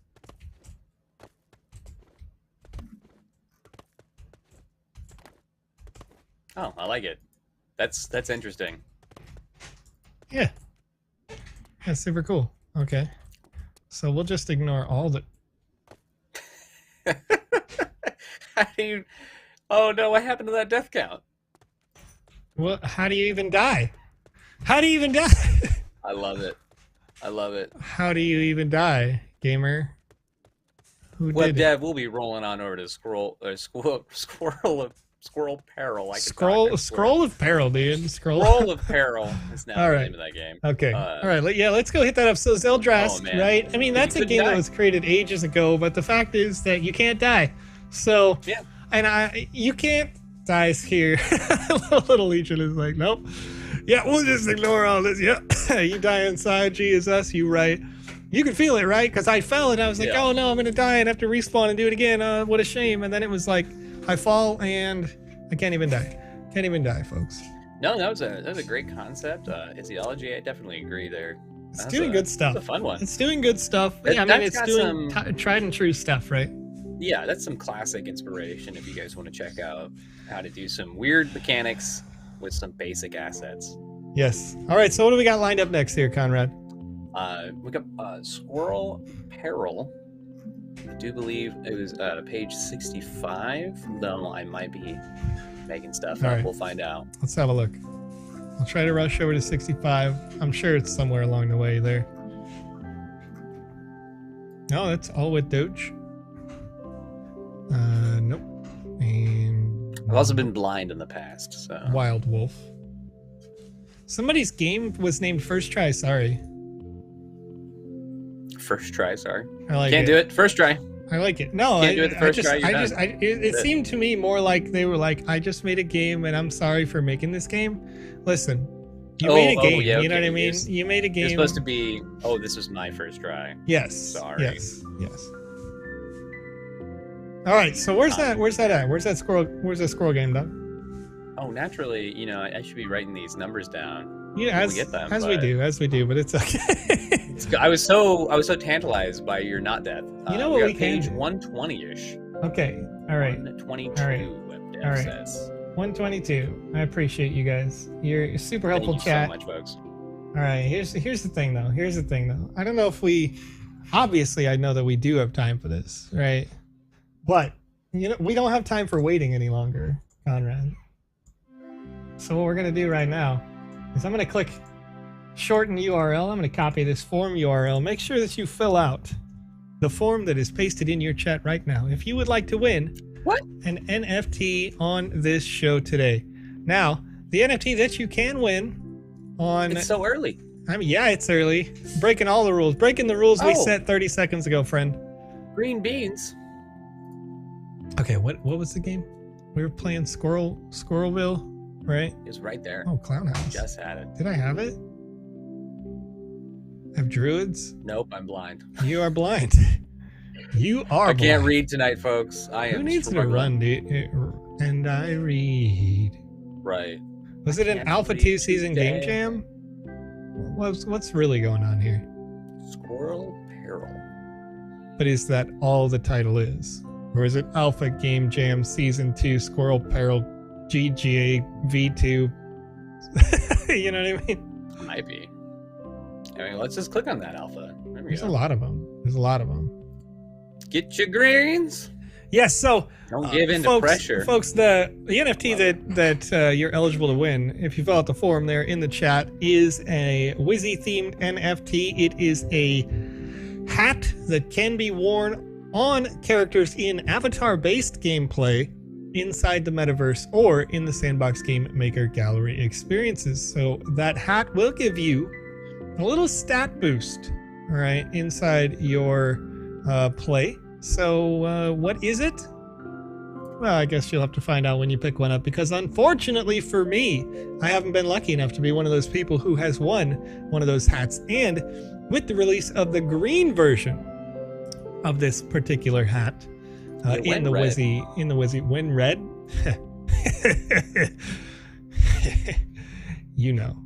Oh, I like it. That's interesting. Yeah. That's super cool. Okay. So we'll just ignore all the... Oh no, what happened to that death count? Well, how do you even die? How do you even die? I love it. How do you even die, gamer? Web dev, we'll be rolling on over to Squirrel Peril. Scroll of Peril, dude. Scroll of Peril is now the name of that game. Okay. All right. Yeah, let's go hit that up. So Zeldrast, right? I mean, that's a game that was created ages ago, but the fact is that you can't die. So, yeah. And you can't die here. Little Legion is like, nope. Yeah, we'll just ignore all this. Yeah, you die inside. Gee, is us. You right. You could feel it, right? Because I fell and I was like, oh no, I'm gonna die and have to respawn and do it again. What a shame. And then it was like, I fall and I can't even die. Can't even die, folks. No, that was a great concept. Ideology, I definitely agree there. It's doing good stuff. That's a fun one. It's doing good stuff. Yeah, I mean, it's doing tried and true stuff, right? Yeah, that's some classic inspiration if you guys want to check out how to do some weird mechanics with some basic assets. Yes. All right, so what do we got lined up next here, Conrad? We got Squirrel Peril. I do believe it was page 65, though I might be making stuff up. Right. We'll find out. Let's have a look. I'll try to rush over to 65. I'm sure it's somewhere along the way there. No, that's all with Doge. Nope. And I've also been blind in the past, so. Wild Wolf. Somebody's game was named First Try, sorry. First try, sorry. I like Can't it. do it. First try. I like it. No, Can't do it the first try, you're done. It seemed to me more like they were like, I just made a game and I'm sorry for making this game. Listen, you made a game. Yeah, you know what I mean? You're, you made a game. You're supposed to be, oh, this was my first try. Yes. Sorry. Yes. All right. So where's that? Where's that at? Where's that squirrel game done? Oh, naturally, you know, I should be writing these numbers down. Yeah, as we do, but it's okay. I was so tantalized by your not death. You know what we page can do? 120-ish. Okay. All right. 122. All right. Web dev All right. says. 122. I appreciate you guys. You're super helpful, Thank you chat. so much, folks. All right. Here's the thing though. I don't know if we. Obviously, I know that we do have time for this, right? But you know, we don't have time for waiting any longer, Conrad. So what we're gonna do right now is I'm gonna click shorten URL. I'm gonna copy this form URL. Make sure that you fill out the form that is pasted in your chat right now. If you would like to win an NFT on this show today. Now, the NFT that you can win on... It's so early. I mean, yeah, it's early. Breaking all the rules. Breaking the rules we set 30 seconds ago, friend. Green beans. Okay, what was the game? We were playing Squirrelville, right? It's right there. Oh, Clown House. Just had it. Did I have it? Have druids? Nope, I'm blind. You are blind. You are blind. I can't read tonight, folks. I am Who needs struggling. to run, dude? And I read. Right. Was it an Alpha 2 season game jam? What's really going on here? Squirrel Peril. But is that all the title is? Or is it Alpha Game Jam Season 2 Squirrel Peril GGA V2? You know what I mean? Might be. I mean, let's just click on that alpha. There's a lot of them. Get your greens. Yes, so don't give in to pressure. Folks, the NFT that you're eligible to win, if you fill out the form there in the chat, is a Wizzy themed NFT. It is a hat that can be worn on characters in avatar-based gameplay inside the metaverse or in the Sandbox Game Maker gallery experiences. So that hat will give you a little stat boost, all right, inside your play. So what is it? Well, I guess you'll have to find out when you pick one up, because unfortunately for me, I haven't been lucky enough to be one of those people who has won one of those hats. And with the release of the green version of this particular hat in the Wizzy win red, you know.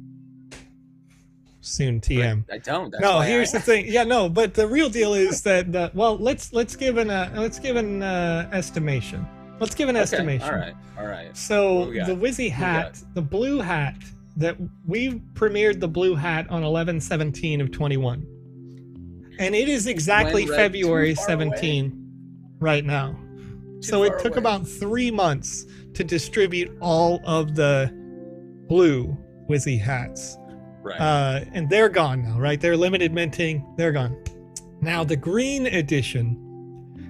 Soon TM. I don't. That's no, here's the thing. Yeah, no, but the real deal is that well, let's give an estimation. Let's give an estimation. All right. So the Wizzy hat, the blue hat that we premiered the blue hat on 11/17 of 21, and it is exactly February 17 right now. So it took about 3 months to distribute all of the blue Wizzy hats. Right. And they're gone now, right? They're limited minting. They're gone. Now, the green edition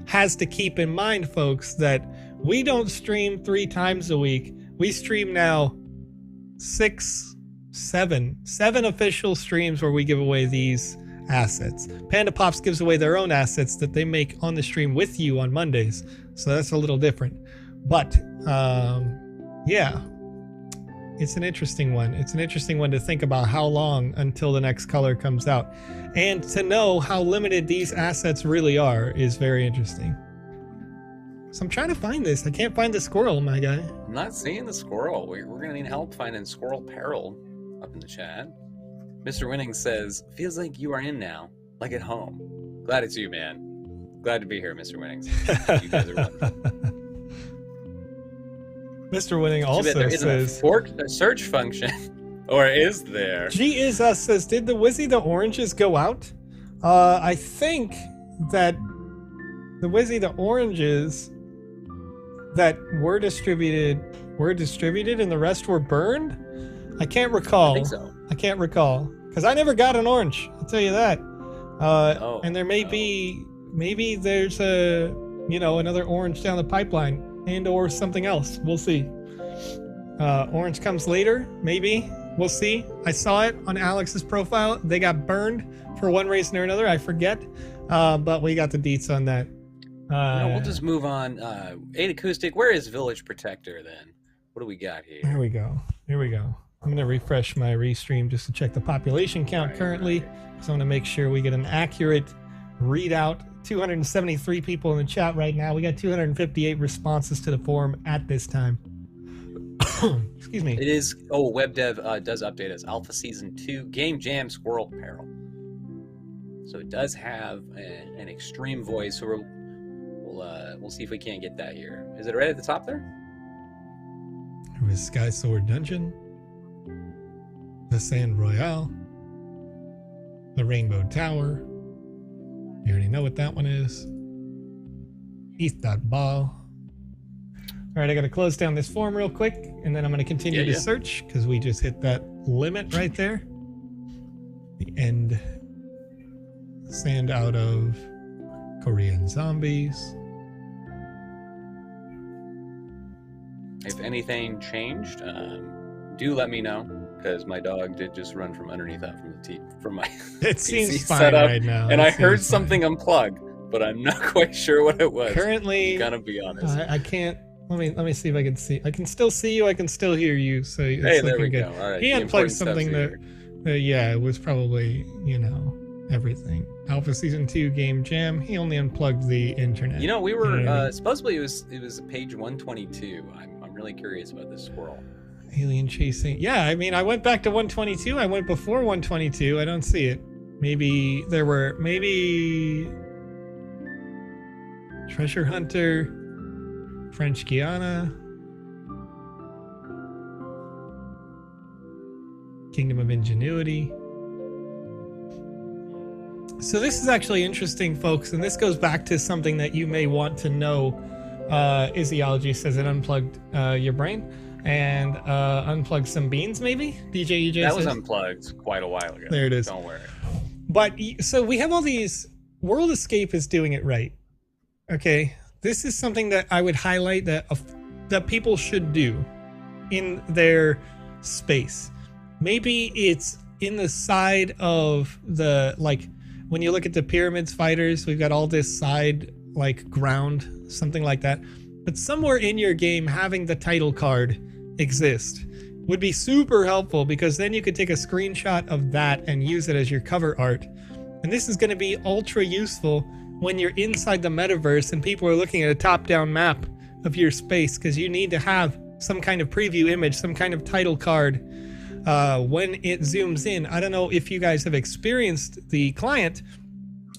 has to keep in mind, folks, that we don't stream 3 times a week. We stream now 7 official streams where we give away these assets. PandaPops gives away their own assets that they make on the stream with you on Mondays. So that's a little different. But, yeah. It's an interesting one. It's an interesting one to think about how long until the next color comes out. And to know how limited these assets really are is very interesting. So I'm trying to find this. I can't find the squirrel, my guy. I'm not seeing the squirrel. We're going to need help finding Squirrel Peril up in the chat. Mr. Winning says, feels like you are in now, like at home. Glad it's you, man. Glad to be here, Mr. Winnings. You guys are wonderful. Mr. Winning also says a search function, or is there? G is us says, did the Wizzy the oranges go out? I think that the Wizzy the oranges that were distributed and the rest were burned. I can't recall. I think so. I can't recall because I never got an orange. I'll tell you that. And there may be, maybe there's another orange down the pipeline and or something else. We'll see. Orange comes later, maybe. We'll see. I saw it on Alex's profile. They got burned for one reason or another. I forget. But we got the deets on that. We'll just move on. 8 Acoustic, where is Village Protector then? What do we got here? Here we go. I'm going to refresh my restream just to check the population count currently. So I want to make sure we get an accurate readout. 273 people in the chat right now. We got 258 responses to the forum at this time. Excuse me. It is, WebDev does update us. Alpha Season 2, Game Jam Squirrel Peril. So it does have an extreme voice, so we'll see if we can't get that here. Is it right at the top there? There was Sky Sword Dungeon, the Sand Royale, the Rainbow Tower. You already know what that one is. Ball. All right, I got to close down this form real quick, and then I'm going to continue to search because we just hit that limit right there. The end. Sand out of Korean zombies. If anything changed, do let me know, because my dog did just run from underneath that from my it PC seems fine setup, right now. and I heard something unplug, but I'm not quite sure what it was. Currently, I'm gonna be honest. I can't. Let me see if I can see. I can still see you. I can still hear you. So it's hey, there we good. go. All right. He unplugged something that, it was probably everything. Alpha Season 2 Game Jam. He only unplugged the internet. We were supposedly it was page 122. I'm really curious about this squirrel. Alien chasing. Yeah, I mean, I went back to 122. I went before 122. I don't see it. Maybe Treasure Hunter, French Guiana, Kingdom of Ingenuity. So this is actually interesting, folks, and this goes back to something that you may want to know. Iziology says it unplugged your brain and unplugged some beans, maybe? DJ EJ That says, was unplugged quite a while ago. There it is. Don't worry. But, so we have all these... World Escape is doing it right. Okay? This is something that I would highlight that people should do in their space. Maybe it's in the side of the, when you look at the Pyramids fighters, we've got all this side, ground, something like that. But somewhere in your game, having the title card exist would be super helpful, because then you could take a screenshot of that and use it as your cover art. And this is going to be ultra useful when you're inside the metaverse and people are looking at a top-down map of your space, because you need to have some kind of preview image, some kind of title card when it zooms in. I don't know if you guys have experienced the client,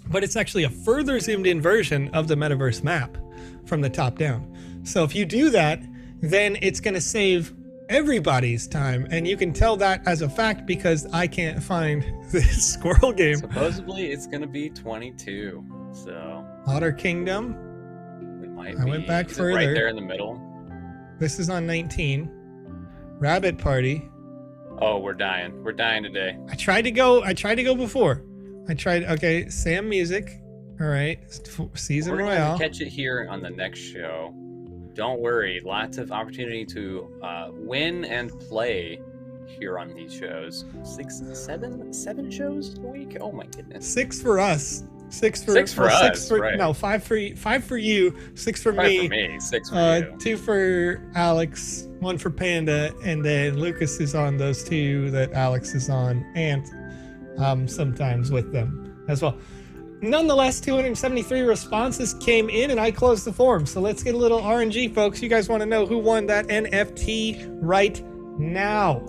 but it's actually a further zoomed in version of the metaverse map from the top down. So if you do that, then it's going to save everybody's time, and you can tell that as a fact because I can't find this squirrel game. Supposedly it's going to be 22. So Otter Kingdom. I went back further. Right there in the middle. This is on 19. Rabbit Party. Oh, we're dying. We're dying today. I tried to go before. Okay, Sam Music. All right. Season We're Royale. We're going to catch it here on the next show. Don't worry. Lots of opportunity to win and play here on these shows. 7 shows a week? Oh my goodness. 6 for us. 6 for us, right. No, 5 for you, 6 for me. 5 for me, 6 for you. 2 for Alex, 1 for Panda, and then Lucas is on those 2 that Alex is on, and sometimes with them as well. Nonetheless, 273 responses came in, and I closed the forum. So let's get a little RNG, folks. You guys want to know who won that NFT right now?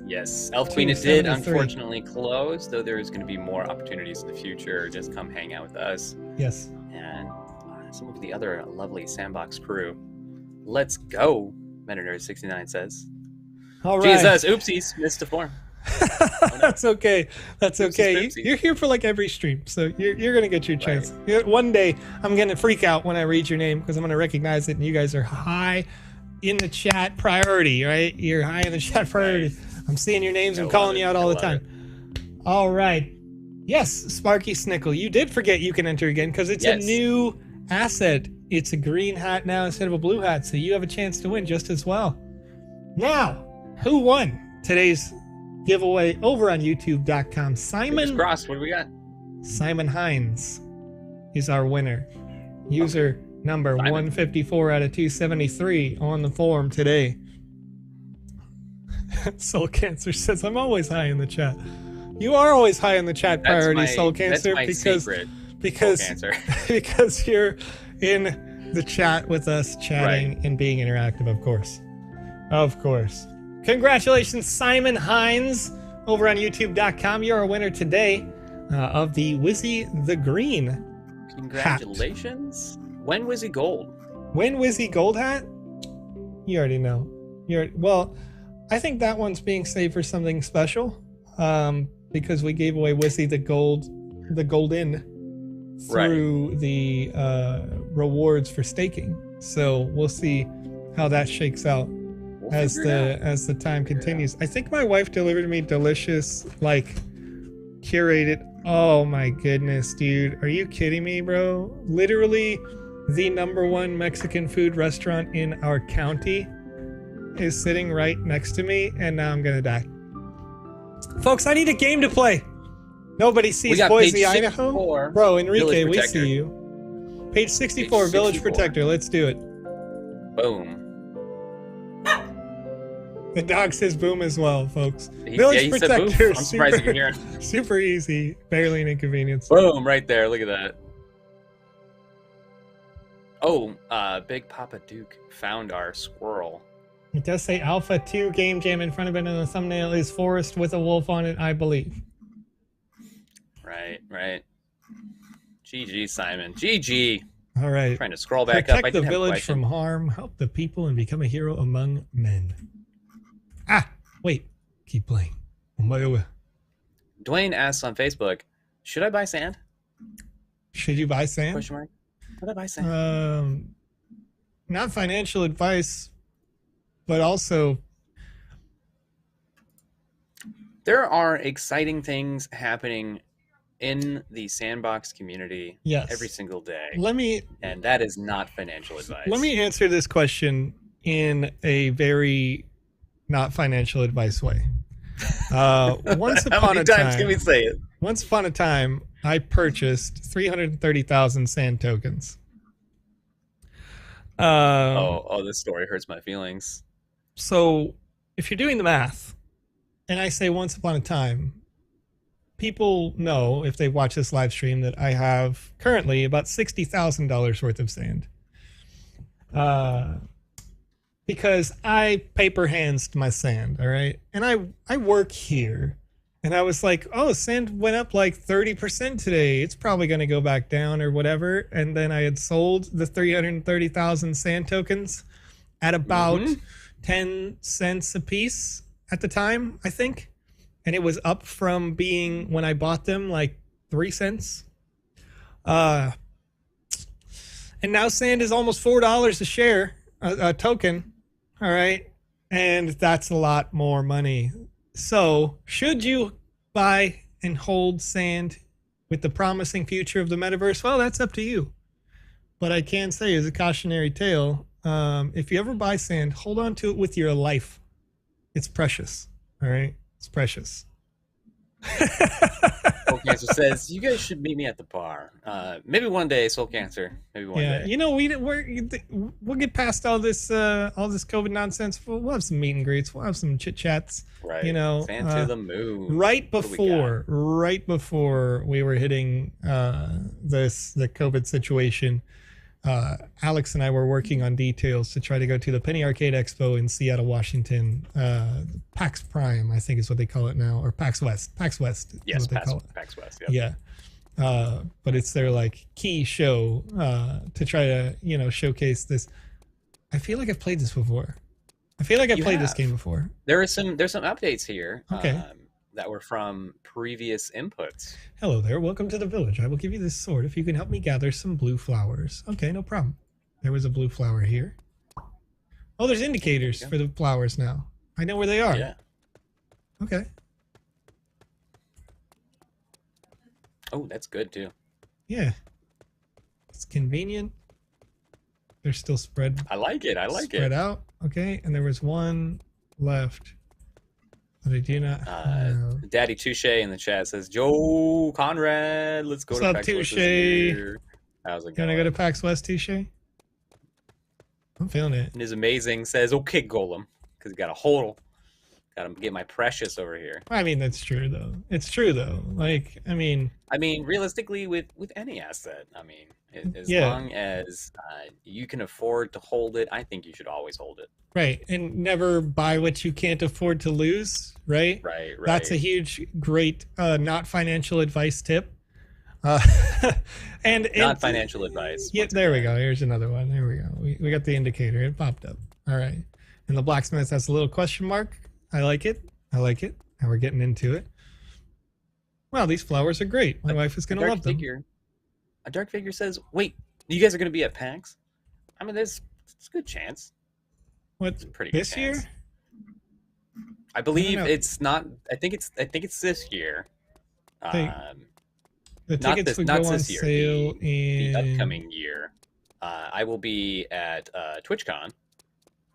Yes, Elf Queen, it did unfortunately close, though there is going to be more opportunities in the future. Just come hang out with us. Yes. And some of the other lovely Sandbox crew. Let's go, MetaNerd69 says. All right. Jesus, oopsies, missed a form. That's okay. That's okay. Oopsies. You're here for every stream, so you're going to get your chance. Right. One day, I'm going to freak out when I read your name, because I'm going to recognize it, and you guys are high in the chat priority, right? You're high in the chat priority. Right. I'm seeing your names. I'm I calling love you it. out I all the love time. All right. Yes, Sparky Snickle. You did forget you can enter again because it's a new asset. It's a green hat now instead of a blue hat, so you have a chance to win just as well. Now, who won today's giveaway over on YouTube.com? Fingers crossed. What do we got? Simon Hines is our winner. User number Simon. 154 out of 273 on the forum today. Soul Cancer says, I'm always high in the chat. You are always high in the chat priority, Soul Cancer, because you're in the chat with us chatting and being interactive, of course. Of course. Congratulations, Simon Hines, over on YouTube.com. You're a winner today of the Wizzy the Green. Congratulations. Hat. When Wizzy Gold? When Wizzy Gold hat? You already know. Well, I think that one's being saved for something special. Because we gave away Wizzy the golden through the rewards for staking. So we'll see how that shakes out as the time continues. I think my wife delivered me delicious, like, curated. Oh my goodness, dude. Are you kidding me, bro? Literally the #1 Mexican food restaurant in our county is sitting right next to me, and now I'm gonna die. Folks, I need a game to play. Nobody sees Boise, Idaho. Bro, Enrique, we see you. Page 64, Village Protector. Let's do it. Boom. The dog says boom as well, folks. Village Protector. I'm surprised you can hear it. Super easy. Barely an inconvenience. Boom, right there. Look at that. Oh, Big Papa Duke found our squirrel. It does say Alpha 2 Game Jam in front of it, and the thumbnail is Forest with a wolf on it, I believe. Right. GG, Simon. GG. All right. I'm trying to scroll back up. Protect the village from harm, help the people, and become a hero among men. Ah, wait. Keep playing. On my way. Dwayne asks on Facebook, should I buy sand? Should you buy sand? Question mark. Should I buy sand? Not financial advice, but also there are exciting things happening in the Sandbox community every single day. And that is not financial advice. Let me answer this question in a very not financial advice way. Once upon a time, can we say it? Once upon a time, I purchased 330,000 sand tokens. This story hurts my feelings. So if you're doing the math, and I say once upon a time, people know, if they watch this live stream, that I have currently about $60,000 worth of sand. Because I paper handsed my sand, all right? And I work here. And I was like, oh, sand went up like 30% today. It's probably going to go back down or whatever. And then I had sold the 330,000 sand tokens at about 10 cents a piece at the time, I think. And it was up from being, when I bought them, like 3 cents. And now sand is almost $4 a share, a token. All right. And that's a lot more money. So should you buy and hold sand with the promising future of the metaverse? Well, that's up to you. But I can say, as a cautionary tale, if you ever buy sand, hold on to it with your life. It's precious. All right. It's precious. Soul Cancer says, you guys should meet me at the bar. Maybe one day, Soul Cancer. Maybe one day. You know, we'll get past all this COVID nonsense. We'll have some meet and greets. We'll have some chit chats. Right. You know, sand to the moon. Right before we were hitting the COVID situation, Alex and I were working on details to try to go to the Penny Arcade Expo in Seattle, Washington. PAX Prime, I think is what they call it now, or PAX West. PAX West is what they call it. PAX West, yeah. But it's their like key show to try to, showcase this. I feel like I've played this before. I feel like I've played this game before. There's some updates here. Okay. That were from previous inputs. Hello there. Welcome to the village. I will give you this sword if you can help me gather some blue flowers. Okay, no problem. There was a blue flower here. Oh, there's indicators for the flowers now. I know where they are. Yeah. Okay. Oh, that's good too. Yeah. It's convenient. They're still spread. I like it. I like spread it. out. Okay. And there was one left that I do not have. Daddy Touche in the chat says, Joe Conrad, let's go What's to up, PAX West Touche? this year. How's it Can going? I go to PAX West, Touche? I'm feeling it. And is amazing says, okay, Golem, because you got a hold. Got to get my precious over here. I mean, that's true though. It's true though. Like, I mean, realistically, with any asset, as Yeah. long as you can afford to hold it, I think you should always hold it. right. And never buy what you can't afford to lose, right? Right. That's a huge, great, not financial advice tip. And not financial advice. Yeah, there we go. Here's another one. There we go. We got the indicator. It popped up. All right. And the blacksmith has a little question mark. I like it. I like it. Now we're getting into it. Wow, these flowers are great. My wife is going to love them. A dark figure says, wait, you guys are going to be at PAX? There's a good chance. What, pretty good this chance. year? I believe it's not. I think it's this year. The tickets would go on sale in the upcoming year. I will be at TwitchCon.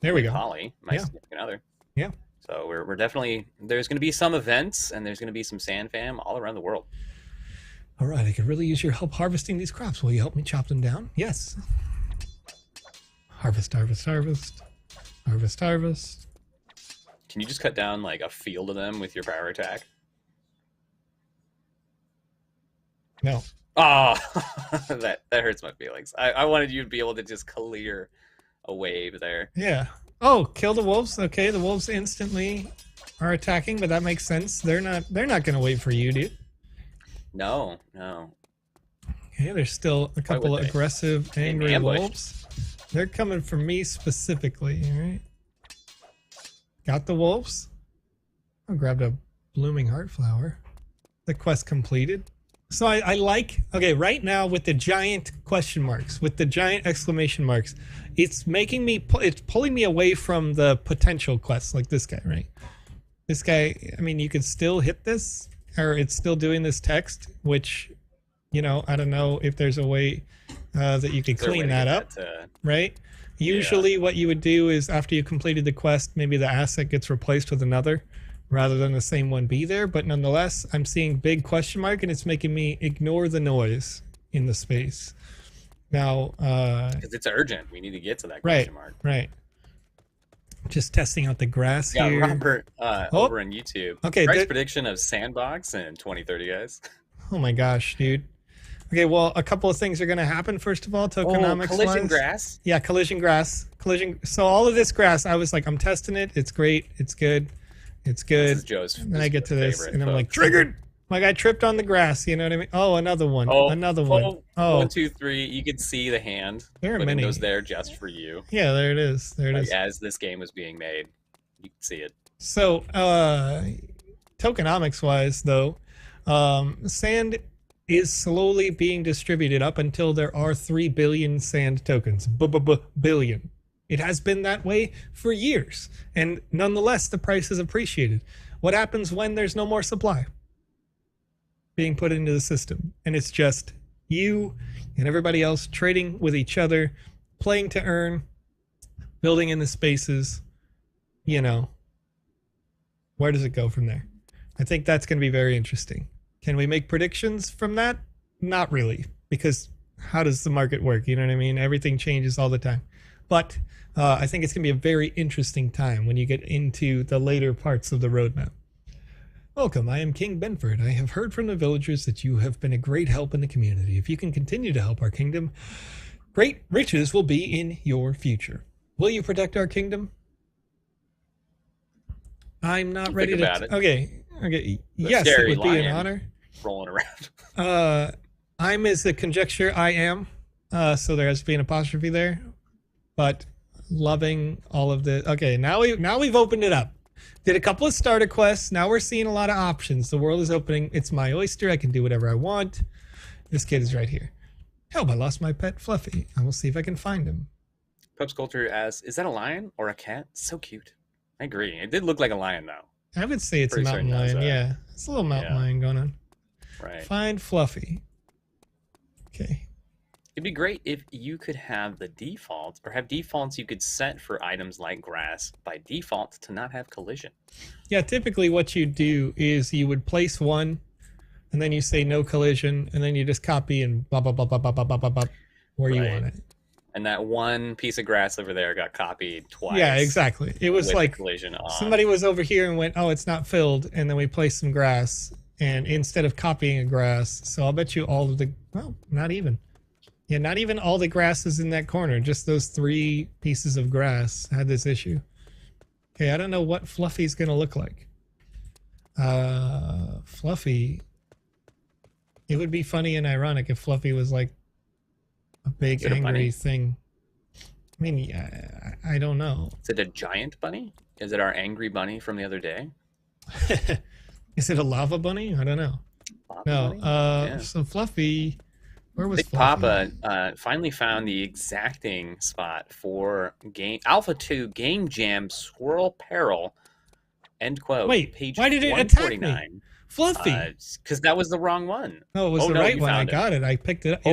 There we go. Holly, my significant other. Yeah. So we're definitely, there's going to be some events and there's going to be some Sand Fam all around the world. All right, I could really use your help harvesting these crops. Will you help me chop them down? Yes. Harvest, harvest, harvest. Harvest, harvest. Can you just cut down like a field of them with your power attack? No. Oh, that hurts my feelings. I wanted you to be able to just clear a wave there. Yeah. Oh, kill the wolves. Okay, the wolves instantly are attacking, but that makes sense. They're not going to wait for you, dude. No. Okay, there's still a couple of aggressive, angry wolves. They're coming for me specifically, all right? Got the wolves. I grabbed a blooming heart flower. The quest completed. So I like, okay, right now with the giant question marks, with the giant exclamation marks, it's making me, it's pulling me away from the potential quests like this guy, right? This guy, you could still hit this, or it's still doing this text, which, I don't know if there's a way that you could clean that up, right? Usually what you would do is after you completed the quest, maybe the asset gets replaced with another, rather than the same one be there. But nonetheless, I'm seeing big question mark and it's making me ignore the noise in the space. Now, because it's urgent. We need to get to that question mark. Right. Just testing out the grass here. Yeah, Robert over on YouTube. Okay. Price prediction of Sandbox in 2030, guys. Oh my gosh, dude. Okay, well, a couple of things are going to happen. First of all, tokenomics collision grass. Yeah, collision grass. So all of this grass, I was like, I'm testing it. It's great. It's good. It's good. This is Joe's. And then I get to this, and I'm like, triggered. Like I tripped on the grass. You know what I mean? Oh, another one. Another one. Oh, 1, 2, 3. You can see the hand. There are many. Those there just for you. Yeah, there it is. There it is. As this game was being made, you can see it. So, tokenomics wise, though, sand is slowly being distributed up until there are 3 billion sand tokens. Billion. It has been that way for years, and nonetheless, the price is appreciated. What happens when there's no more supply being put into the system, and it's just you and everybody else trading with each other, playing to earn, building in the spaces, where does it go from there? I think that's going to be very interesting. Can we make predictions from that? Not really, because how does the market work? You know what I mean? Everything changes all the time. But I think it's going to be a very interesting time when you get into the later parts of the roadmap. Welcome, I am King Benford. I have heard from the villagers that you have been a great help in the community. If you can continue to help our kingdom, great riches will be in your future. Will you protect our kingdom? I'm not ready to... Okay. Yes, it would be an honor. Rolling around. I'm is a conjecture, I am. So there has to be an apostrophe there. But loving all of the... Okay, now we've opened it up. Did a couple of starter quests. Now we're seeing a lot of options. The world is opening. It's my oyster. I can do whatever I want. This kid is right here. Help, I lost my pet Fluffy. I will see if I can find him. Pub Sculptor asks, is that a lion or a cat? So cute. I agree. It did look like a lion, though. I would say it's Pretty a mountain certain those lion. are. Yeah, it's a little mountain Yeah. lion going on. Right. Find Fluffy. Okay. It'd be great if you could have the defaults, or have defaults you could set for items like grass by default to not have collision. Yeah, typically what you do is you would place one, and then you say no collision, and then you just copy and blah blah blah blah blah blah blah blah, blah where you Right. want it. And that one piece of grass over there got copied twice. Yeah, exactly. It was with like the collision on. somebody was over here and went, oh, it's not filled, and then we placed some grass, and instead of copying a grass, so I'll bet you all of the, well, not even. Yeah, not even all the grass is in that corner. Just those 3 pieces of grass had this issue. Okay, I don't know what Fluffy's gonna look like. Fluffy. It would be funny and ironic if Fluffy was like a big Is it a angry bunny? thing. I mean, yeah, I don't know. Is it a giant bunny? Is it our angry bunny from the other day? Is it a lava bunny? I don't know. Lava No. bunny? Yeah. So Fluffy, where was Big Fluffy? Papa finally found the exacting spot for Alpha 2 Game Jam Swirl Peril. End quote. Wait, Page why did it attack me? 149. Fluffy. Because that was the wrong one. No, it was oh, the no, right you one. I found it. got it. I picked it up.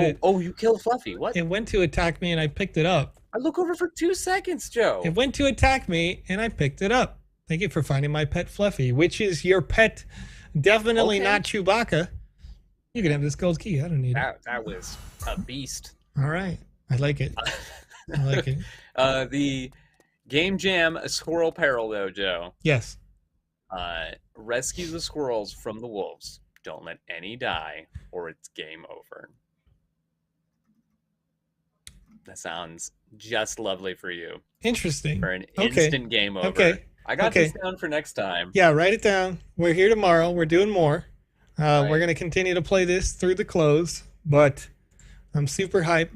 You killed Fluffy. What? It went to attack me and I picked it up. I look over for 2 seconds, Joe. It went to attack me and I picked it up. Thank you for finding my pet Fluffy, which is your pet. Definitely Okay. not Chewbacca. You can have this gold key. I don't need it. That was a beast. All right. I like it. I like it. The Game Jam Squirrel Peril, though, Joe. Yes. Rescue the squirrels from the wolves. Don't let any die, or it's game over. That sounds just lovely for you. Interesting. For an Okay. instant game over. Okay. I got Okay. this down for next time. Yeah, write it down. We're here tomorrow. We're doing more. Right. We're going to continue to play this through the close, but I'm super hyped.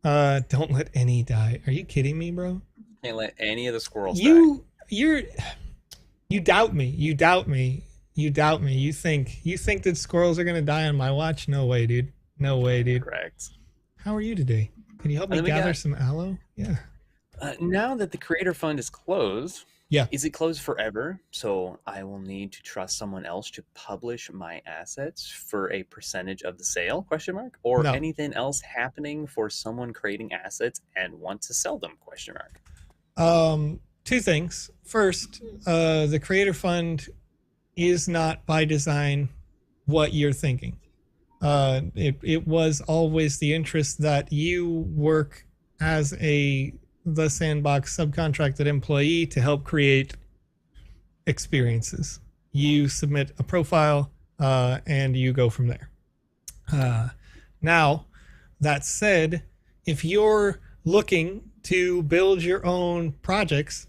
Don't let any die. Are you kidding me, bro? Can't let any of the squirrels die. You doubt me. You doubt me. You doubt me. You think that squirrels are going to die on my watch? No way, dude. No way, dude. Correct. How are you today? Can you help me And then we gather got- some aloe? Yeah. Now that the Creator Fund is closed, Yeah. is it closed forever? So I will need to trust someone else to publish my assets for a percentage of the sale? Question mark. Or No. anything else happening for someone creating assets and want to sell them? Question mark. 2 things. First, the Creator Fund is not by design what you're thinking. It was always the interest that you work as the Sandbox subcontracted employee to help create experiences. You submit a profile and you go from there. Now, that said, if you're looking to build your own projects,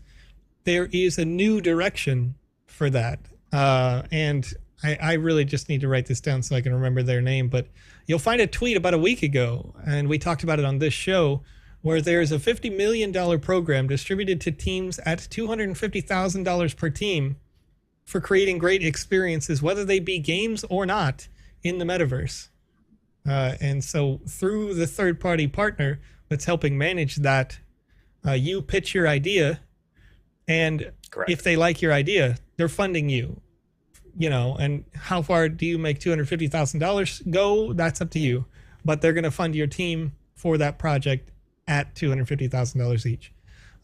there is a new direction for that. And I really just need to write this down so I can remember their name, but you'll find a tweet about a week ago, and we talked about it on this show, where there's a $50 million program distributed to teams at $250,000 per team for creating great experiences, whether they be games or not, in the metaverse. And so through the third-party partner that's helping manage that, you pitch your idea, and Correct. if they like your idea, they're funding you. You know, and how far do you make $250,000 go? That's up to you. But they're going to fund your team for that project at $250,000 each.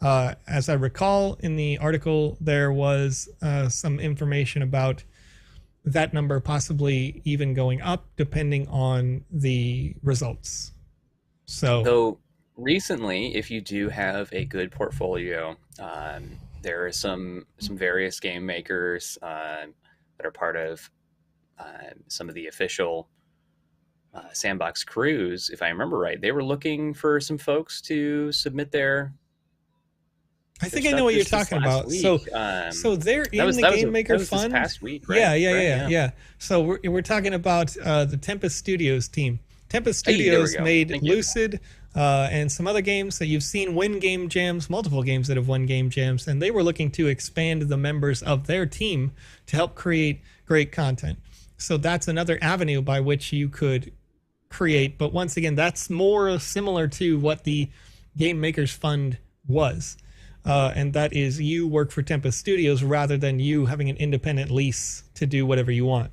As I recall in the article, there was some information about that number possibly even going up depending on the results. So recently, if you do have a good portfolio, there are some various game makers that are part of some of the official Sandbox crews. If I remember right, they were looking for some folks to submit their. I think I know what you're talking about. So they're in the Game Maker Fund. This past week, right? Yeah. So we're talking about the Tempest Studios team. Tempest Studios made Lucid and some other games that you've seen win game jams, multiple games that have won game jams, and they were looking to expand the members of their team to help create great content. So that's another avenue by which you could create. But once again, that's more similar to what the Game Makers Fund was. and that is you work for Tempest Studios rather than you having an independent lease to do whatever you want.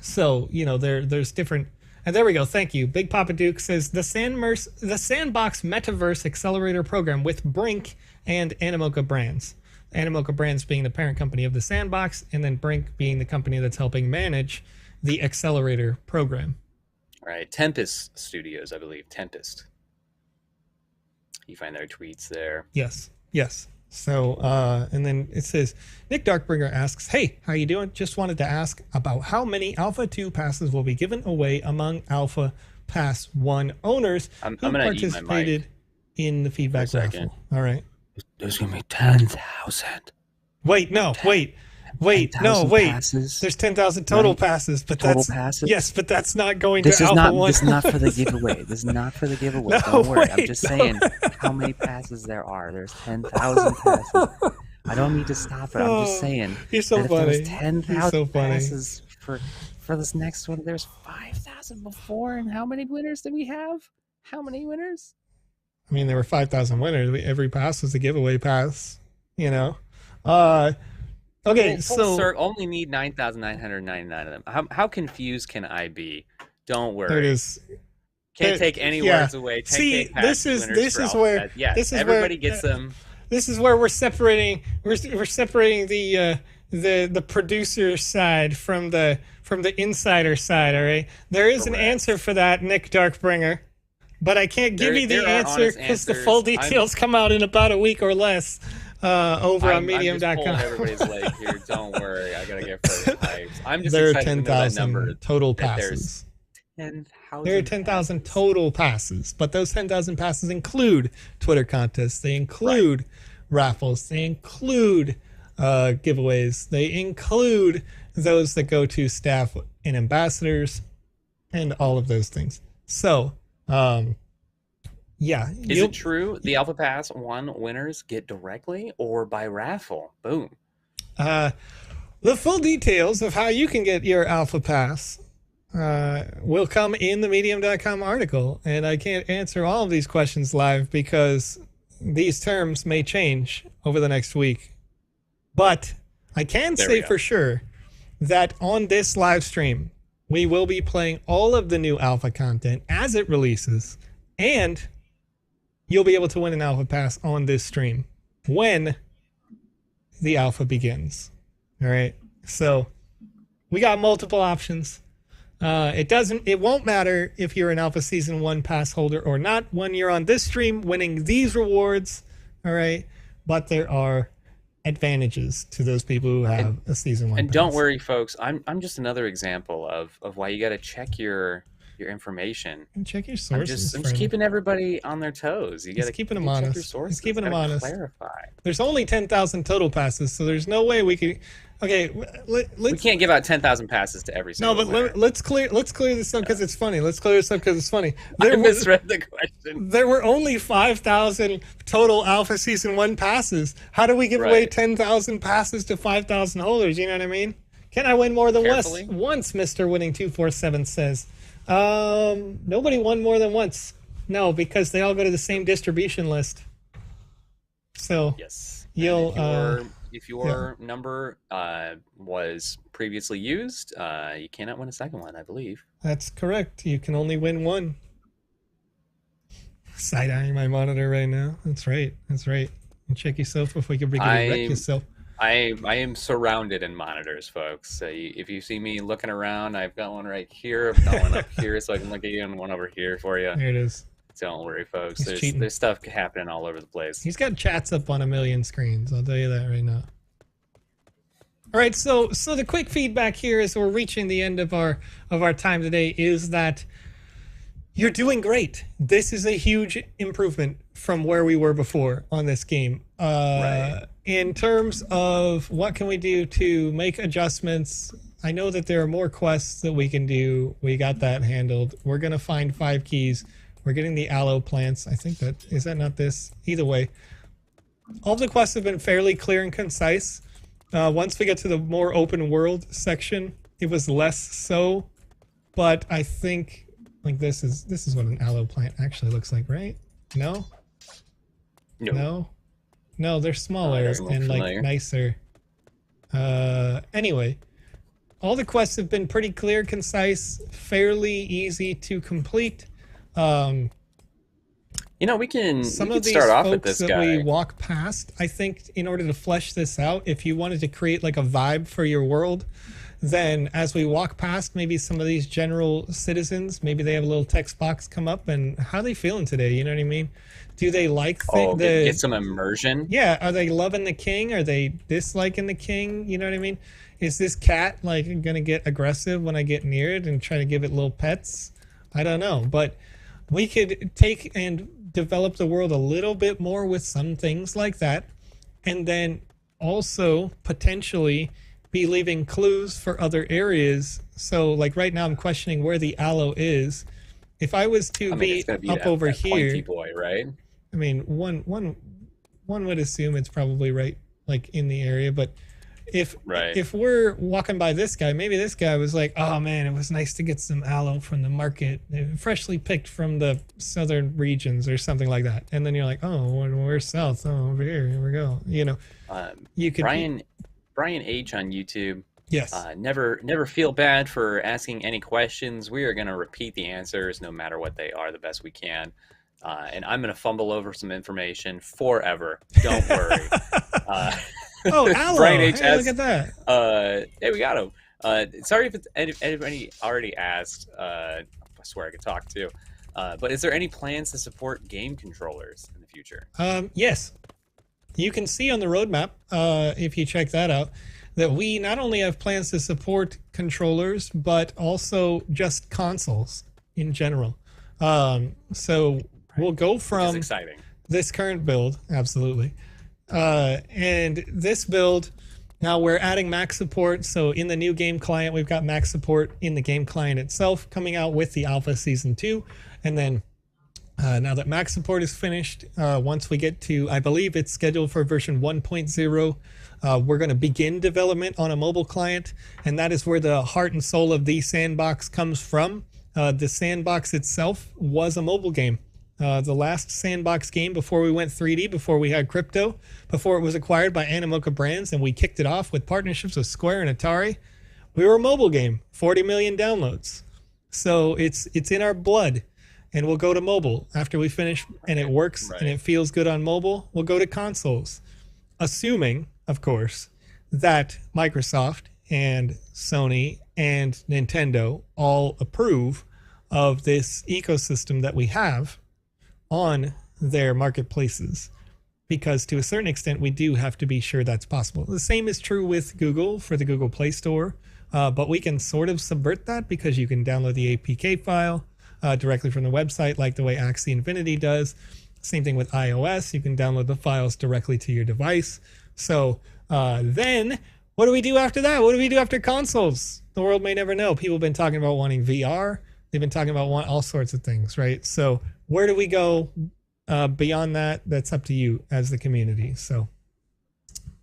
So, you know, there's different. And there we go. Thank you. Big Papa Duke says the Sandbox Metaverse Accelerator Program with Brink and Animoca Brands. Animoca Brands being the parent company of the Sandbox, and then Brink being the company that's helping manage the Accelerator Program. All right. Tempest Studios, I believe. Tempest. You find their tweets there. Yes. Yes. So, and then it says, Nick Darkbringer asks, hey, how you doing? Just wanted to ask about how many Alpha 2 passes will be given away among Alpha Pass 1 owners I'm who gonna eat my participated mic in the feedback for a second. raffle. All right. There's gonna be 10,000. Wait, no, wait. Passes. There's 10,000 total passes, but Total that's passes? yes, but that's not going This to is Alpha not. 1. This is not for the giveaway. This is not for the giveaway. No, Don't worry. I'm wait, just no. saying how many passes there are. There's 10,000 passes. I don't need to stop it. I'm just saying. You're so that if there funny. was 10,000 You're so funny. passes for this next one, there's 5,000 before. And how many winners do we have? How many winners? I mean, there were 5,000 winners. Every pass was a giveaway pass, you know. Okay, so only need 9,999 of them. How confused can I be? Don't worry. there it is. Can't take any yeah. words away. See, this this is is where yes, this is everybody where, gets them. This is where we're separating the producer side from the insider side. All right, there is an Correct. answer for that, Nick Darkbringer, but I can't give you the there are answer honest because the answers. full details come out in about a week or less over on I'm just Medium.com. pulling everybody's leg here. Don't worry. I gotta get first hypes. I'm just There are excited to know that number. 10,000 total that passes. 10,000. There are 10,000 total passes, but those 10,000 passes include Twitter contests. They include raffles. They include giveaways. They include those that go to staff and ambassadors and all of those things. So, yeah. Is it true the Alpha Pass 1 winners get directly or by raffle? Boom. The full details of how you can get your Alpha Pass will come in the Medium.com article, and I can't answer all of these questions live because these terms may change over the next week. But I can say for sure that on this live stream, we will be playing all of the new Alpha content as it releases, and you'll be able to win an Alpha Pass on this stream when the Alpha begins. All right, so we got multiple options. It won't matter if you're an Alpha Season 1 pass holder or not when you're on this stream winning these rewards, all right? But there are advantages to those people who have a Season 1 And pass. don't worry, folks. I'm just another example of why you got to check your information. And check your sources. I'm just keeping everybody on their toes. You got to keep them check honest. your sources. He's keeping them honest. Clarify. There's only 10,000 total passes, so there's no way we could. Okay, We can't give out 10,000 passes to every single winner. let's clear this up because it's funny. Let's clear this up because it's funny. I misread the question. There were only 5,000 total Alpha Season 1 passes. How do we give away 10,000 passes to 5,000 holders? You know what I mean? Can I win more than once, Mr. Winning 247 says. Nobody won more than once. No, because they all go to the same distribution list. So Yes. you'll if your number was previously used, you cannot win a second one, I believe. That's correct. You can only win one. Side-eyeing my monitor right now. That's right. That's right. And check yourself before you can wreck yourself. I am surrounded in monitors, folks. So if you see me looking around, I've got one right here. I've got one up here so I can look at you, and one over here for you. There it is. Don't worry, folks. He's There's stuff happening all over the place. He's got chats up on a million screens. I'll tell you that right now. All right, so the quick feedback here as we're reaching the end of our time today is that you're doing great. This is a huge improvement from where we were before on this game. In terms of what can we do to make adjustments, I know that there are more quests that we can do. We got that handled. We're going to find 5 keys. We're getting the aloe plants. I think is that not this? Either way, all the quests have been fairly clear and concise. Once we get to the more open world section, it was less so. But I think like this is what an aloe plant actually looks like, right? No? No, they're smaller doesn't look and like familiar. nicer. Anyway, all the quests have been pretty clear, concise, fairly easy to complete. We can Some we of could these start off with folks this that we guy. walk past, I think in order to flesh this out, if you wanted to create like a vibe for your world, then as we walk past maybe some of these general citizens, maybe they have a little text box come up and how are they feeling today? You know what I mean? Do they like Get some immersion. yeah, are they loving the king? Are they disliking the king? You know what I mean? Is this cat like gonna get aggressive when I get near it and try to give it little pets? I don't know, but we could take and develop the world a little bit more with some things like that, and then also potentially be leaving clues for other areas. So like right now I'm questioning where the aloe is. If I was to It's gonna be up over that here, pointy boy, right? I mean, one would assume it's probably right, like in the area. But if we're walking by this guy, maybe this guy was like, "Oh man, it was nice to get some aloe from the market, freshly picked from the southern regions, or something like that." And then you're like, "Oh, we're south. Oh, over here. Here we go." You know, you could Brian H on YouTube. Yes. Never feel bad for asking any questions. We are going to repeat the answers no matter what they are the best we can. And I'm going to fumble over some information forever. Don't worry. Oh, aloe. Brian H. Hey, look at that. Hey, we got him. Sorry if anybody already asked. I swear I could talk too. But is there any plans to support game controllers in the future? Yes. You can see on the roadmap, if you check that out, that we not only have plans to support controllers, but also just consoles in general. So we'll go from exciting. This current build, absolutely. And this build, now we're adding Mac support. So in the new game client, we've got Mac support in the game client itself coming out with the Alpha Season 2. And then now that Mac support is finished, once we get to, I believe it's scheduled for version 1.0, we're going to begin development on a mobile client. And that is where the heart and soul of the Sandbox comes from. The Sandbox itself was a mobile game. The last Sandbox game before we went 3D, before we had crypto, before it was acquired by Animoca Brands, and we kicked it off with partnerships with Square and Atari, we were a mobile game, 40 million downloads. So it's in our blood, and we'll go to mobile after we finish, and it works and it feels good on mobile. We'll go to consoles, assuming, of course, that Microsoft and Sony and Nintendo all approve of this ecosystem that we have on their marketplaces, because to a certain extent we do have to be sure that's possible. The same is true with Google for the Google Play Store, but we can sort of subvert that because you can download the APK file directly from the website, like the way Axie Infinity does. Same thing with iOS, you can download the files directly to your device. So then what do we do after that? What do we do after consoles? The world may never know. People have been talking about wanting VR. They've been talking about all sorts of things, right? So where do we go beyond that? That's up to you as the community. So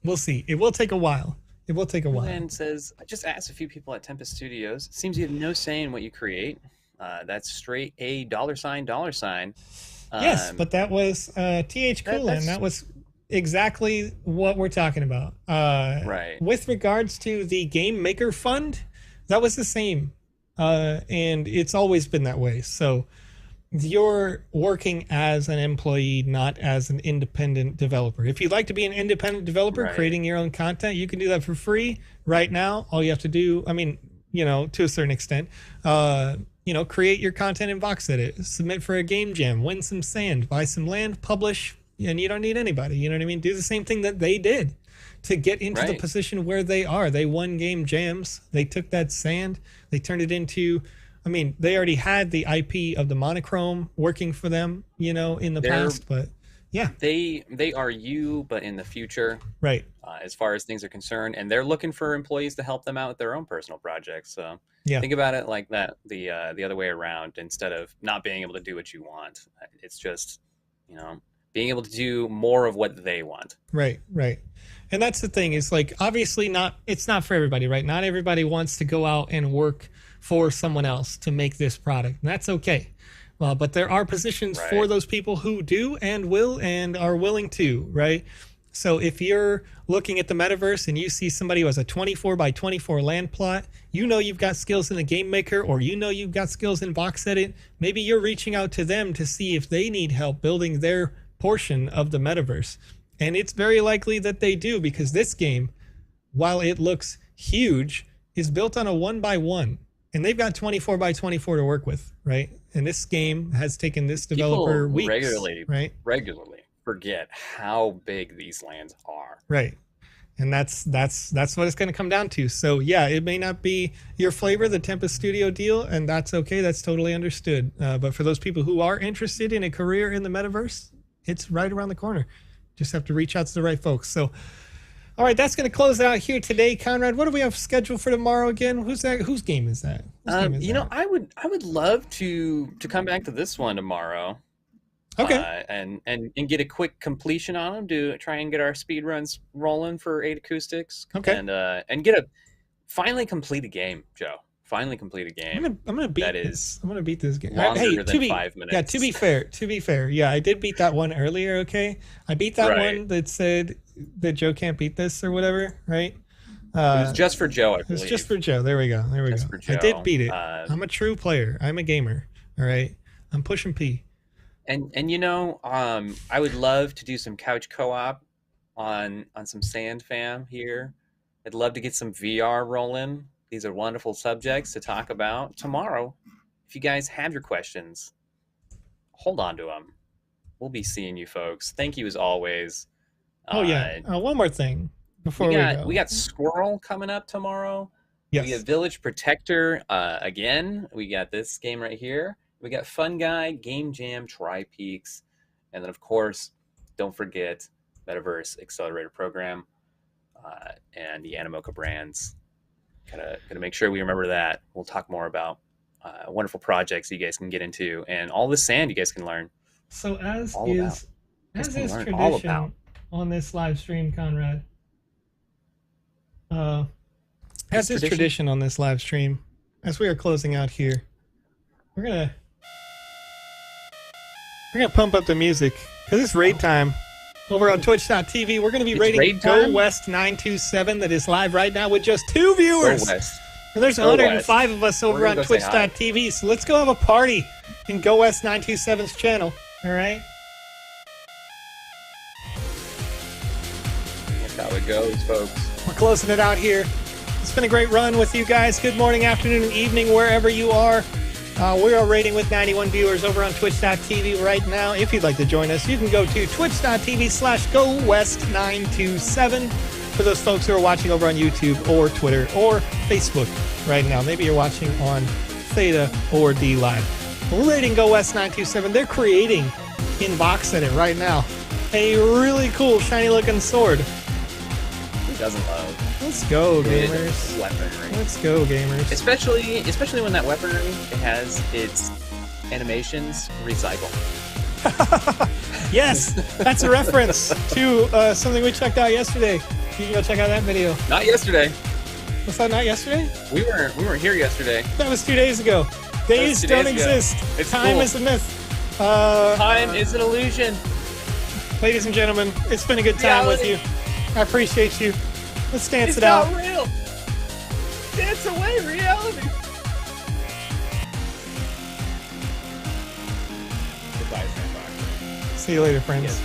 we'll see. It will take a while. It will take a while. And says, I just asked a few people at Tempest Studios. It seems you have no say in what you create. That's straight a $. Yes, but that was TH Coolan. That was exactly what we're talking about. Right. With regards to the Game Maker Fund, that was the same. And it's always been that way. So you're working as an employee, not as an independent developer. If you'd like to be an independent developer, creating your own content, you can do that for free right now. All you have to do, I mean, you know, to a certain extent, you know, create your content in VoxEdit, submit for a game jam, win some sand, buy some land, publish, and you don't need anybody. You know what I mean? Do the same thing that they did to get into the position where they are. They won game jams. They took that sand, they turned it into, I mean, they already had the IP of the monochrome working for them, you know, in the past, but yeah. They are you, but in the future. Right. As far as things are concerned, and they're looking for employees to help them out with their own personal projects. So think about it like that, the other way around, instead of not being able to do what you want. It's just, you know, being able to do more of what they want. Right. And that's the thing, is like, obviously it's not for everybody, right? Not everybody wants to go out and work for someone else to make this product. And that's okay. But there are positions for those people who do and will and are willing to, right? So if you're looking at the metaverse and you see somebody who has a 24 by 24 land plot, you know you've got skills in the Game Maker, or you know you've got skills in VoxEdit. Maybe you're reaching out to them to see if they need help building their portion of the metaverse. And it's very likely that they do, because this game, while it looks huge, is built on a 1x1. And they've got 24 by 24 to work with, right? And this game has taken this developer weeks, regularly forget how big these lands are. Right. And that's what it's going to come down to. So yeah, it may not be your flavor, the Tempest Studio deal, and that's okay. That's totally understood. But for those people who are interested in a career in the metaverse, it's right around the corner. Just have to reach out to the right folks. So, all right, that's going to close it out here today. Conrad, what do we have scheduled for tomorrow again? Who's that? Whose game is that? I would love to come back to this one tomorrow. Okay. And get a quick completion on them to try and get our speed runs rolling for 8 acoustics. Okay. And get finally complete a game, Joe. Finally complete a game. I'm gonna beat this. I'm gonna beat this game. Longer than 5 minutes. Yeah, to be fair. Yeah, I did beat that one earlier, okay? I beat that one that said that Joe can't beat this or whatever, right? It was just for Joe, I believe. It was just for Joe. There we go. For Joe. I did beat it. I'm a true player. I'm a gamer. All right. I'm pushing P. And I would love to do some couch co-op on some Sand Fam here. I'd love to get some VR rolling. These are wonderful subjects to talk about tomorrow. If you guys have your questions, hold on to them. We'll be seeing you folks. Thank you as always. One more thing before we go. We got Squirrel coming up tomorrow. Yes. We got Village Protector again. We got this game right here. We got Fun Guy, Game Jam, Tri-Peaks. And then, of course, don't forget Metaverse Accelerator Program and the Animoca brands. Gotta make sure we remember that. We'll talk more about wonderful projects you guys can get into and all the sand you guys can learn. So as is tradition on this live stream, Conrad. As is tradition on this live stream, as we are closing out here, we're gonna pump up the music because it's raid time. Over on Twitch.tv, we're going to be rating Go West 927 that is live right now with just 2 viewers. Go West. And there's 105 of us over on Twitch.tv, so let's go have a party in Go West 927's channel. All right? That's how it goes, folks. We're closing it out here. It's been a great run with you guys. Good morning, afternoon, and evening, wherever you are. We are rating with 91 viewers over on Twitch.tv right now. If you'd like to join us, you can go to twitch.tv/GoWest927 for those folks who are watching over on YouTube or Twitter or Facebook right now. Maybe you're watching on Theta or D Live. We're rating Go West 927. They're creating in VoxEdit right now a really cool shiny looking sword. Who doesn't love? Let's go, gamers. Weaponry. Let's go, gamers. Especially when that weaponry has its animations recycle. Yes, that's a reference to something we checked out yesterday. You can go check out that video. Not yesterday. Was that not yesterday? We weren't here yesterday. That was 2 days ago. Days don't exist. Time is a myth. Time is an illusion. Ladies and gentlemen, it's been a good time with you. I appreciate you. Let's dance it out. It's not real. Dance away reality. Goodbye, Sandbox. See you later, friends. Yes,